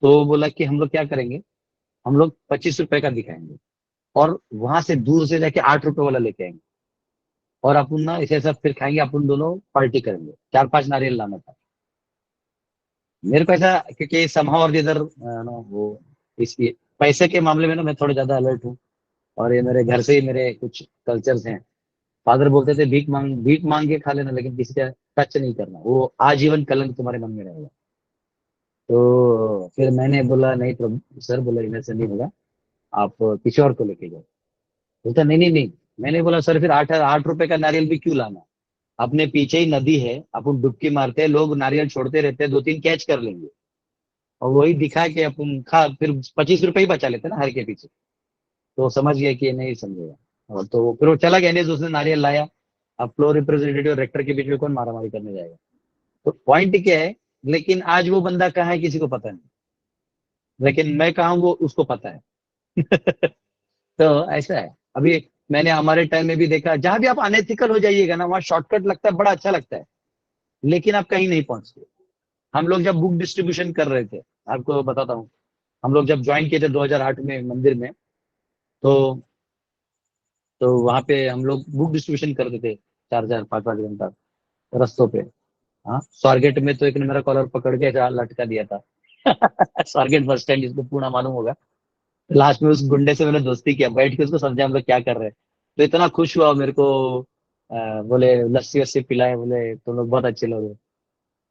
तो वो बोला कि हम लोग क्या करेंगे, हम लोग 25 रुपए का दिखाएंगे, और वहां से दूर से जाके 8 रुपए वाला लेके आएंगे, और अपन ना इसे सब फिर खाएंगे, अपन दोनों पार्टी करेंगे। 4-5 नारियल लाना था मेरे को ऐसा, क्योंकि समहाउ और इधर ना वो, इसलिए पैसे के मामले में ना मैं थोड़ा ज्यादा अलर्ट हूँ। और ये मेरे घर से ही मेरे कुछ कल्चर्स हैं। फादर बोलते थे भीख मांग के खा लेना, लेकिन किसी का टच नहीं करना, वो आजीवन कलंक तुम्हारे मन में रहेगा। तो फिर मैंने बोला, नहीं प्रभु सर, बोला इधर से नहीं होगा, आप किसी और को लेके जाओ। बोलता नहीं नहीं नहीं। मैंने बोला, सर फिर 8 रुपए का नारियल भी क्यों लाना, अपने पीछे ही नदी है, अपन डुबकी मारते हैं, लोग नारियल छोड़ते रहते हैं, 2-3 कैच कर लेंगे, और वही दिखा के अपन खा, फिर 25 रुपए ही बचा लेते ना हर के पीछे। तो वो समझ गया कि ये नहीं समझेगा, और तो फिर वो चला गया, नहीं तो उसने नारियल लाया। अब फ्लोर रिप्रेजेंटेटिव और रेक्टर के बीच में कौन मारामारी करने जाएगा? तो पॉइंट क्या है लेकिन आज वो बंदा कहाँ है किसी को पता नहीं, लेकिन मैं कहाँ हूँ वो उसको पता है। तो ऐसा है। अभी मैंने हमारे टाइम में भी देखा, जहां भी आप अनएथिकल हो जाइएगा ना, वहां शॉर्टकट लगता है, बड़ा अच्छा लगता है, लेकिन आप कहीं नहीं पहुंचते। हम लोग जब बुक डिस्ट्रीब्यूशन कर रहे थे, आपको बताता हूँ, हम लोग जब ज्वाइन किए थे 2008 में मंदिर में, तो वहां पे हम लोग बुक डिस्ट्रीब्यूशन करते थे 4-4 5-5 घंटा रस्तों पे। हाँ, स्वारगेट में तो एक ने मेरा कॉलर पकड़ के ऐसा लटका दिया था। स्वारगेट बस स्टैंड, जिसको पूरा मालूम होगा। लास्ट में उस गुंडे से मैंने दोस्ती किया, बैठ के उसको समझा हम लोग क्या कर रहे हैं। तो इतना खुश हुआ मेरे को, बोले लस्सी वस्सी पिलाए, बोले तुम लोग बहुत अच्छे लोग हो।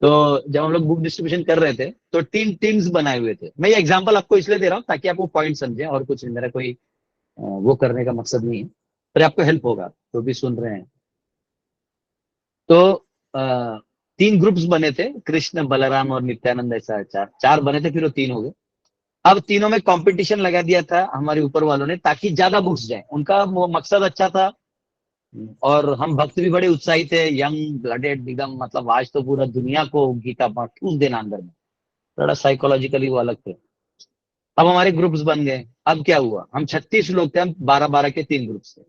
तो जब हम लोग बुक डिस्ट्रीब्यूशन कर रहे थे तो 3 टीम्स बनाए हुए थे। मैं ये एग्जांपल आपको इसलिए दे रहा हूँ ताकि आपको पॉइंट समझे, और कुछ नहीं, मेरा कोई वो करने का मकसद नहीं है, पर आपको हेल्प होगा जो भी सुन रहे हैं। तो 3 ग्रुप्स बने थे, कृष्ण बलराम और नित्यानंद, ऐसा चार चार बने थे, फिर वो 3 हो गए। अब तीनों में कंपटीशन लगा दिया था हमारे ऊपर वालों ने, ताकि ज्यादा बुक्स जाए। उनका वो मकसद अच्छा था, और हम भक्त भी बड़े उत्साही थे, यंग ब्लडेड एकदम, मतलब आज तो पूरा दुनिया को गीता ठूस देना अंदर में। थोड़ा साइकोलॉजिकली वो अलग थे। अब हमारे ग्रुप्स बन गए। अब क्या हुआ, हम 36 लोग थे, हम 12-12 के 3 ग्रुप्स थे।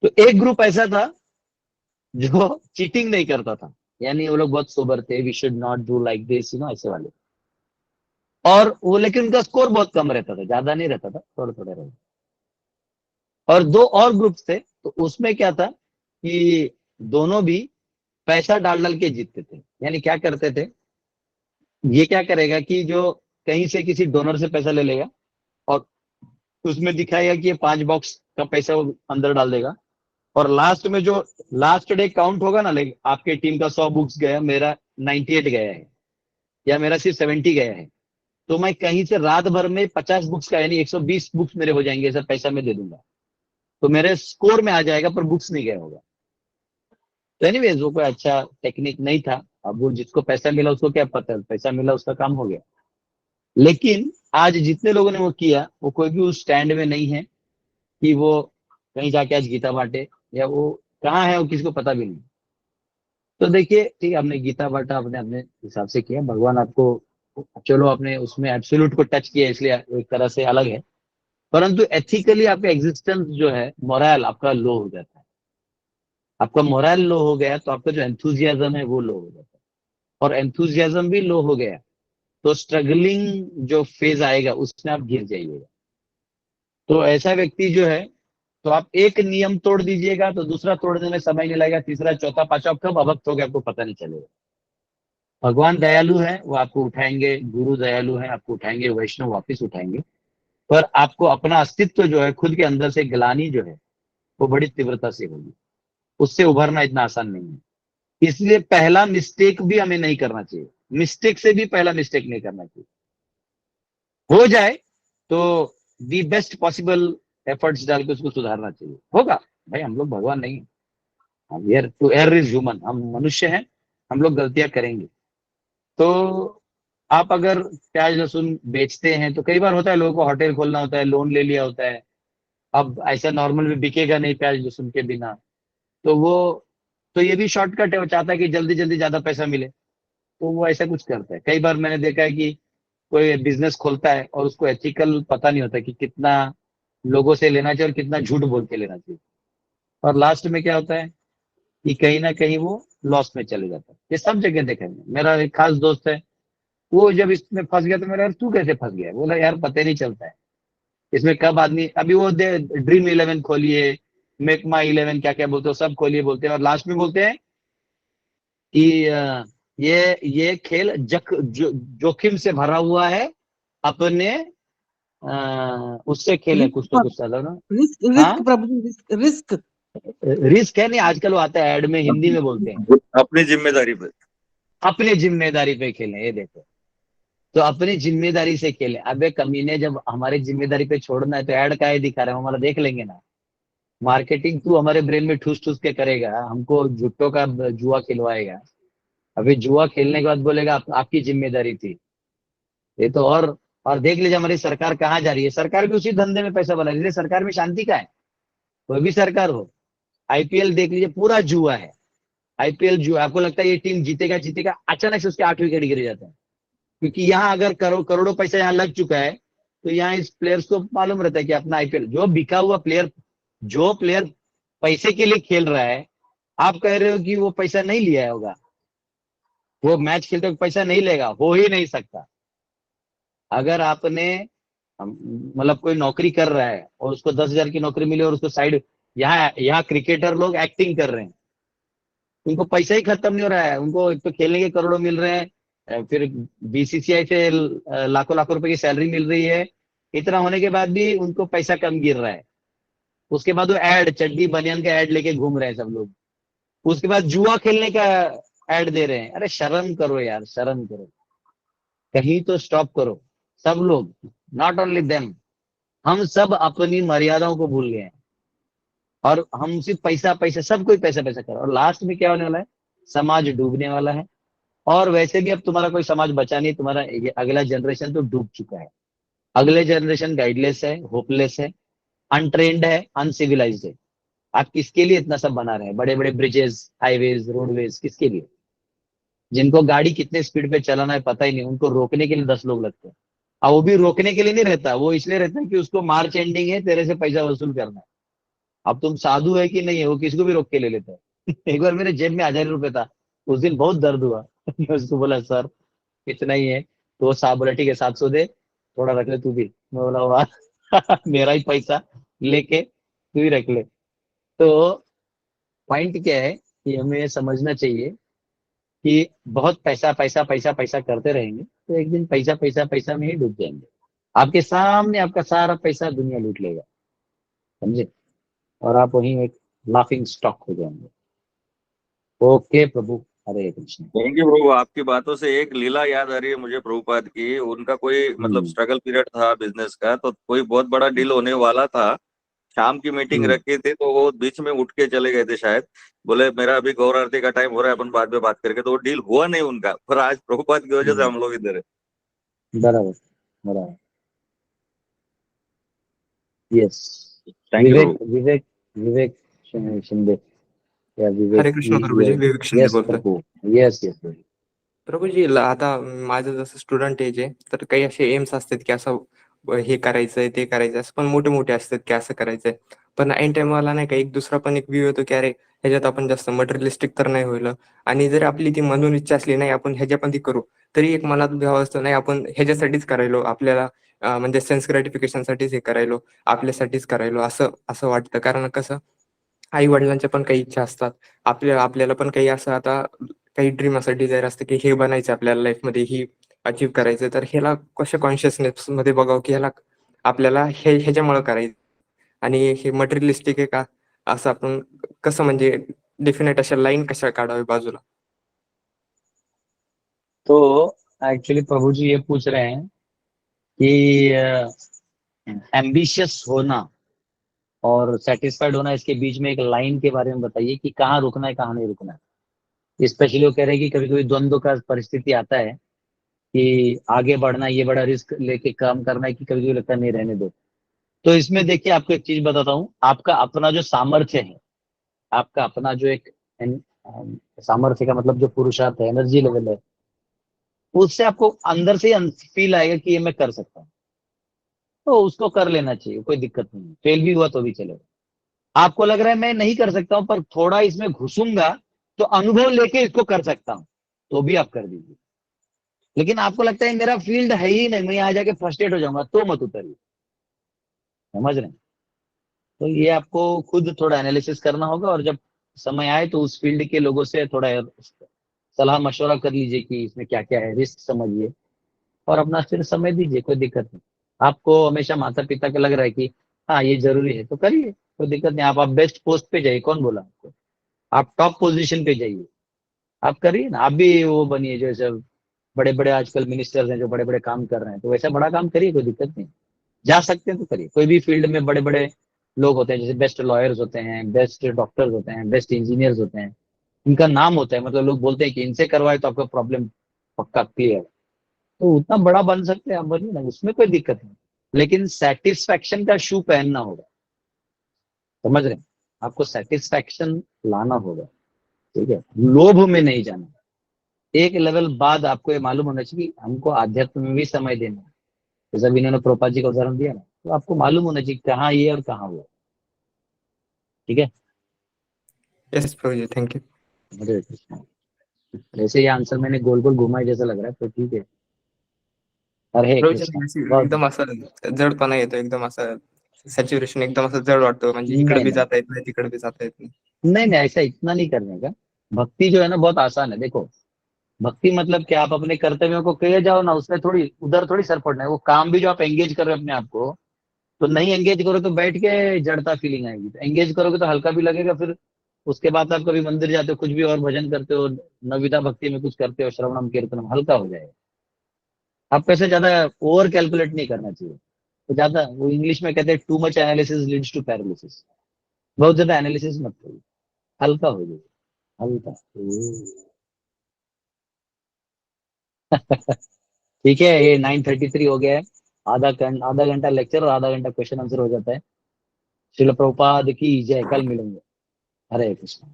तो एक ग्रुप ऐसा था जो चीटिंग नहीं करता था, यानी वो लोग बहुत सोबर थे, we should not do like this, ऐसे वाले। और वो, लेकिन उनका स्कोर बहुत कम रहता था, ज्यादा नहीं रहता था, थोड़े थोड़े रहता। और 2 और ग्रुप थे, तो उसमें क्या था कि दोनों भी पैसा डाल डाल के जीतते थे। यानी क्या करते थे, ये क्या करेगा कि जो कहीं से किसी डोनर से पैसा ले लेगा, और उसमें दिखाएगा कि ये 5 बॉक्स का पैसा वो अंदर डाल देगा, और लास्ट में जो लास्ट डे काउंट होगा ना, लाइक आपके टीम का 100 बुक्स गया, मेरा 98 गया है, या मेरा सिर्फ 70 गया है, तो मैं कहीं से रात भर में 50 बुक्स का, यानी 120 बुक्स मेरे हो जाएंगे, ऐसा पैसा मैं दे दूंगा, तो मेरे स्कोर में आ जाएगा, पर बुक्स नहीं गया होगा। तो एनीवेज वो कोई अच्छा टेक्निक नहीं था। अब वो जिसको पैसा मिला उसको क्या पता, पैसा मिला उसका काम हो गया। लेकिन आज जितने लोगों ने वो किया, वो कोई भी उस स्टैंड में नहीं है कि वो कहीं जाके आज गीता बांटे, या वो कहाँ है वो किसी को पता भी नहीं। तो देखिए, ठीक है, आपने गीता बांटा, आपने अपने हिसाब से किया, भगवान आपको, चलो आपने उसमें एब्सोल्यूट को टच किया, इसलिए एक तरह से अलग है। परंतु एथिकली आपका एग्जिस्टेंस जो है, मोरल आपका लो हो जाता है। आपका मोरल लो हो गया तो आपका जो एंथुजियाज्म है वो लो हो जाता है, और एंथुजियाज्म भी लो हो गया तो स्ट्रगलिंग जो फेज आएगा उसमें आप गिर जाइएगा। तो ऐसा व्यक्ति जो है, तो आप एक नियम तोड़ दीजिएगा तो दूसरा तोड़ने में समय नहीं लगेगा, तीसरा चौथा पांचवा, कब अभक्त हो गया आपको पता नहीं चलेगा। भगवान दयालु है, वो आपको उठाएंगे, गुरु दयालु है, आपको उठाएंगे, वैष्णव वापिस उठाएंगे। पर आपको अपना अस्तित्व जो है, खुद के अंदर से ग्लानि जो है, वो बड़ी तीव्रता से होगी। उससे उभरना इतना आसान नहीं है। इसलिए पहला मिस्टेक भी हमें नहीं करना चाहिए, मिस्टेक से भी पहला मिस्टेक नहीं करना चाहिए। हो जाए तो दी बेस्ट पॉसिबल एफर्ट्स डाल के उसको सुधारना चाहिए। होगा भाई, हम लोग भगवान नहीं है, हम err to err is human, हम मनुष्य हैं, हम लोग गलतियां करेंगे। तो आप अगर प्याज लहसुन बेचते हैं तो कई बार होता है, लोगों को होटल खोलना होता है, लोन ले लिया होता है, अब ऐसा नॉर्मल में बिकेगा नहीं प्याज लहसुन के बिना, तो वो, तो ये भी शॉर्टकट है, वो चाहता है कि जल्दी जल्दी ज्यादा पैसा मिले, तो वो ऐसा कुछ करता है। कई बार मैंने देखा है कि कोई बिजनेस खोलता है और उसको एथिकल पता नहीं होता कि कितना लोगों से लेना चाहिए और कितना झूठ बोल के लेना चाहिए, और लास्ट में क्या होता है कि कहीं ना कहीं वो लॉस में चले जाता है। ये सब जगह देखा है। मेरा एक खास दोस्त है, वो जब इसमें फंस गया तो मेरा, यार तू कैसे फंस गया, बोला यार पता ही नहीं चलता है इसमें कब आदमी, अभी वो ड्रीम 11 खोलिए, मेक माई 11 क्या क्या बोलते हो, सब खोलिए बोलते हैं, और लास्ट में बोलते हैं कि ये खेल जोखिम से भरा हुआ है, अपने उससे खेले, कुछ तो कुछ अलग ना। रिस्क हाँ, रिस्क प्रभु जी, रिस्क रिस्क रिस्क है नहीं, आजकल वो आता है ऐड में, हिंदी में बोलते हैं, अपनी जिम्मेदारी पे। अपनी जिम्मेदारी पे खेलें। ये देखो, तो अपनी जिम्मेदारी से खेलें। अबे कमीने, जब हमारी जिम्मेदारी पे छोड़ना है तो ऐड का ही दिखा रहे हैं, हमारा देख लेंगे ना। मार्केटिंग तू हमारे ब्रेन में ठूस ठूस के करेगा, हमको जुट्टों का जुआ खिलवाएगा, अभी जुआ खेलने के बाद बोलेगा आपकी जिम्मेदारी थी। ये तो और देख लीजिए हमारी सरकार कहाँ जा रही है, सरकार भी उसी धंधे में पैसा बना रही है, सरकार में शांति का है, कोई भी सरकार हो। आईपीएल देख लीजिए, पूरा जुआ है, आईपीएल जो आपको लगता है ये टीम जीतेगा जीतेगा, अचानक से उसके 8 विकेट गिर जाते हैं, क्योंकि यहाँ अगर करोड़ों पैसा यहाँ लग चुका है, तो यहाँ इस प्लेयर्स को मालूम रहता है कि अपना आईपीएल जो बिका हुआ प्लेयर, जो प्लेयर पैसे के लिए खेल रहा है, आप कह रहे हो कि वो पैसा नहीं लिया होगा, वो मैच खेलते वक्त पैसा नहीं लेगा, हो ही नहीं सकता। अगर आपने मतलब कोई नौकरी कर रहा है और उसको 10,000 की नौकरी मिली और उसको साइड, यहाँ क्रिकेटर लोग एक्टिंग कर रहे हैं, उनको पैसा ही खत्म नहीं हो रहा है, उनको एक तो खेलने के करोड़ों मिल रहे हैं, फिर बीसीसीआई से लाखों लाखों रुपए की सैलरी मिल रही है, इतना होने के बाद भी उनको पैसा कम गिर रहा है। उसके बाद वो एड, चड्डी बनियान का एड लेके घूम रहे हैं सब लोग, उसके बाद जुआ खेलने का एड दे रहे हैं। अरे शर्म करो यार, शर्म करो, कहीं तो स्टॉप करो सब लोग, नॉट ओनली देम, हम सब अपनी मर्यादाओं को भूल गए हैं और हम सिर्फ पैसा पैसा, सब कोई पैसा पैसा कर, और लास्ट में क्या होने वाला है, समाज डूबने वाला है। और वैसे भी अब तुम्हारा कोई समाज बचा नहीं, तुम्हारा ये अगला जनरेशन तो डूब चुका है। अगले जनरेशन गाइडलेस है, होपलेस है, अनट्रेन्ड है, अनसिविलाइज्ड है। आप किसके लिए इतना सब बना रहे हैं, बड़े बड़े ब्रिजेस, हाईवेज, रोडवेज, किसके लिए? जिनको गाड़ी कितने स्पीड पे चलाना है पता ही नहीं, उनको रोकने के लिए 10 लोग लगते हैं। और वो भी रोकने के लिए नहीं रहता, वो इसलिए रहता है कि उसको मार्च एंडिंग है, तेरे से पैसा वसूल करना है। अब तुम साधु है कि नहीं है, वो किसको भी रोक के ले लेता है। एक बार मेरे जेब में 1,000 रुपए था, उस दिन बहुत दर्द हुआ। मैं उसको बोला सर इतना ही है, तो वो साहब बोला ठीक है 700 दे, थोड़ा रख ले तू भी। मैं बोला वाह मेरा ही पैसा लेके तू ही रख ले। तो पॉइंट क्या है कि हमें ये समझना चाहिए कि बहुत पैसा पैसा पैसा पैसा करते रहेंगे तो एक दिन पैसा पैसा पैसा में ही डूब जाएंगे। आपके सामने आपका सारा पैसा दुनिया लूट लेगा, समझे, और आप वहीं एक लाफिंग स्टॉक हो जाएंगे। ओके प्रभु, हरे कृष्ण। थैंक यू प्रभु। आपकी बातों से एक लीला याद आ रही है मुझे प्रभुपाद की। उनका कोई मतलब स्ट्रगल पीरियड था बिजनेस का, तो कोई बहुत बड़ा डील होने वाला था, शाम की मीटिंग रखी थी, तो वो बीच में उठ के चले गए थे शायद, बोले मेरा अभी गौर आरती का टाइम हो रहा है, अपन बाद में बात करके, तो वो डील हुआ नहीं उनका, पर आज प्रभुपाद की वजह से हम लोग इधर है। बराबर बराबर, यस। थैंक यू विवेक प्रभु। विवेक विवेक शिंदे या विवेक, हरे कृष्ण प्रभूजी, विवेक शिंदे यस बोलतोय. प्रभू, यस यस प्रभू. प्रभूजी आता माझं जसं स्टुडंट एज आहे, तर काही असे एम्स असतात की असं हे करायचंय ते करायचं, असं पण मोठे मोठे असतात की असं करायचंय. पण ऐन टाइमला नाही का एक दुसरा पण एक व्ह्यू येतो की अरे ह्याच्यात आपण जास्त मटेरियलिस्टिक तर नाही होईल, आणि जर आपली ती मधून इच्छा असली नाही आपण ह्याच्यामध्ये करू, तरी एक मनात भाव असतो नाही आपण ह्याच्यासाठीच करायलो, आपल्याला म्हणजे सेन्स ग्रॅटिफिकेशनसाठीच हे करायलो, आपल्यासाठीच करायलो असं असं वाटतं. कारण कसं आई वडिलांच्या पण काही इच्छा असतात, आपल्याला पण काही असं आता काही ड्रीम असं डिझायर असतं की हे बनायचं आपल्याला लाईफमध्ये, ही अचीव्ह करायचं. तर ह्याला कशा कॉन्शियसनेस मध्ये बघावं की ह्याला आपल्याला ह्याच्यामुळे करायचं, आणि हे मटेरियलिस्टिक आहे का असं आपण कसं म्हणजे डेफिनेट अशा लाईन कशा काढावी बाजूला. तो एक्चुअली प्रभु जी ये पूछ रहे हैं कि एम्बिशियस होना और सेटिस्फाइड होना, इसके बीच में एक लाइन के बारे में बताइए कि कहाँ रुकना है कहाँ नहीं रुकना है। स्पेशली वो कह रहे हैं कि कभी कभी द्वंद्व का परिस्थिति आता है कि आगे बढ़ना, ये बड़ा रिस्क लेके काम करना है, कि कभी कभी लगता है नहीं रहने दो। तो इसमें देखिए आपको एक चीज बताता हूँ, आपका अपना जो सामर्थ्य है, आपका अपना जो एक सामर्थ्य का मतलब जो पुरुषार्थ है, एनर्जी लेवल है, उससे आपको अंदर से फील आएगा कि ये मैं कर सकता हूँ, तो उसको कर लेना चाहिए, कोई दिक्कत नहीं है। फेल भी हुआ तो भी चलेगा। आपको लग रहा है मैं नहीं कर सकता हूँ, पर थोड़ा इसमें घुसूंगा तो अनुभव लेके इसको कर सकता हूँ, तो भी आप कर दीजिए। लेकिन आपको लगता है मेरा फील्ड है ही नहीं, मैं यहाँ जाके फ्रस्ट्रेट हो जाऊंगा, तो मत उतरिए। समझ रहे हैं? तो ये आपको खुद थोड़ा एनालिसिस करना होगा, और जब समय आए तो उस फील्ड के लोगों से थोड़ा सलाह मशवरा कर लीजिए कि इसमें क्या क्या है, रिस्क समझिए और अपना फिर समय दीजिए, कोई दिक्कत नहीं। आपको हमेशा माता पिता का लग रहा है कि हाँ ये जरूरी है तो करिए, कोई दिक्कत नहीं। आप बेस्ट पोस्ट पे जाइए, कौन बोला आपको, आप टॉप पोजीशन पे जाइए, आप करिए ना, आप भी वो बनिए जैसे बड़े बड़े आजकल मिनिस्टर्स हैं जो बड़े बड़े काम कर रहे हैं, तो वैसा बड़ा काम करिए, कोई दिक्कत नहीं। जा सकते हैं तो करिए। कोई भी फील्ड में बड़े बड़े लोग होते हैं, जैसे बेस्ट लॉयर्स होते हैं, बेस्ट डॉक्टर्स होते हैं, बेस्ट इंजीनियर्स होते हैं, इनका नाम होता है, मतलब लोग बोलते हैं कि इनसे करवाए तो आपका प्रॉब्लम पक्का क्लियर। तो उतना बड़ा बन सकते हैं आप, बनिए ना, उसमें कोई दिक्कत नहीं। लेकिन सेटिस्फैक्शन का शू पहनना होगा, समझ रहे हैं? आपको सेटिस्फैक्शन लाना होगा। ठीक है, लोभ में नहीं जाना। एक लेवल बाद आपको ये मालूम होना चाहिए कि हमको आध्यात्म में भी समय देना है। जैसा भी इन्होंने प्रोपा जी का उदाहरण दिया ना, तो आपको मालूम होना चाहिए कहाँ ये और कहाँ वो। ठीक है, यस प्रभु जी, थैंक यू। हरे कृष्ण। वैसे ये आंसर मैंने गोल गोल घुमाए जैसा लग रहा है, तो ठीक है। हरे प्रभु जी कृष्ण। एकदम असं जडपणा येतो, एकदम असं सॅच्युरेशन एकदम असं जड वाटतं, म्हणजे इकडे भी जाता येत नाही तिकडे भी जाता येत नाही। नहीं नहीं, ऐसा इतना नहीं करने का। भक्ति जो है ना बहुत आसान है। देखो, भक्ति मतलब क्या, आप अपने कर्तव्यों को किए जाओ ना, उसमें थोड़ी उधर थोड़ी सर पड़ना है। वो काम भी जो आप एंगेज कर रहे हो अपने आप को, तो नहीं एंगेज करो तो बैठ के जड़ता फीलिंग आएगी, तो एंगेज करोगे तो हल्का भी लगेगा। फिर उसके बाद आप कभी मंदिर जाते हो, कुछ भी और भजन करते हो, नविता भक्ति में कुछ करते हो, श्रवणम कीर्तनम, हल्का हो जाएगा। आपको ऐसे ज्यादा ओवर कैलकुलेट नहीं करना चाहिए। तो ज्यादा, वो इंग्लिश में कहते हैं too much analysis leads to paralysis. बहुत ज्यादा एनालिसिस मत करिए, हल्का हो जाए, हल्का। ठीक है, ये 9:33 हो गया है। आधा घंटा लेक्चर और आधा घंटा क्वेश्चन आंसर हो जाता है। श्रील प्रभुपाद की जय। कल मिलेंगे। हरे कृष्ण।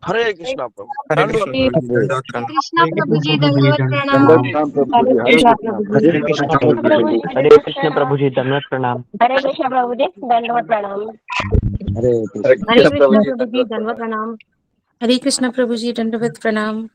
हरे कृष्णा प्रभु। हरे दंडवत कृष्ण, दंडवत प्रणाम। कृष्णा प्रभु जी, दंडवत प्रणाम। प्रभु जी, हरे कृष्णा प्रभु जी। हरे कृष्ण प्रभु जी, दंडवत प्रणाम। हरे कृष्णा प्रभु जी, दंडवत प्रणाम। हरे कृष्ण। हरे कृष्ण प्रभु जी, दंडवत प्रणाम। हरे कृष्ण प्रभु जी, दंडवत प्रणाम।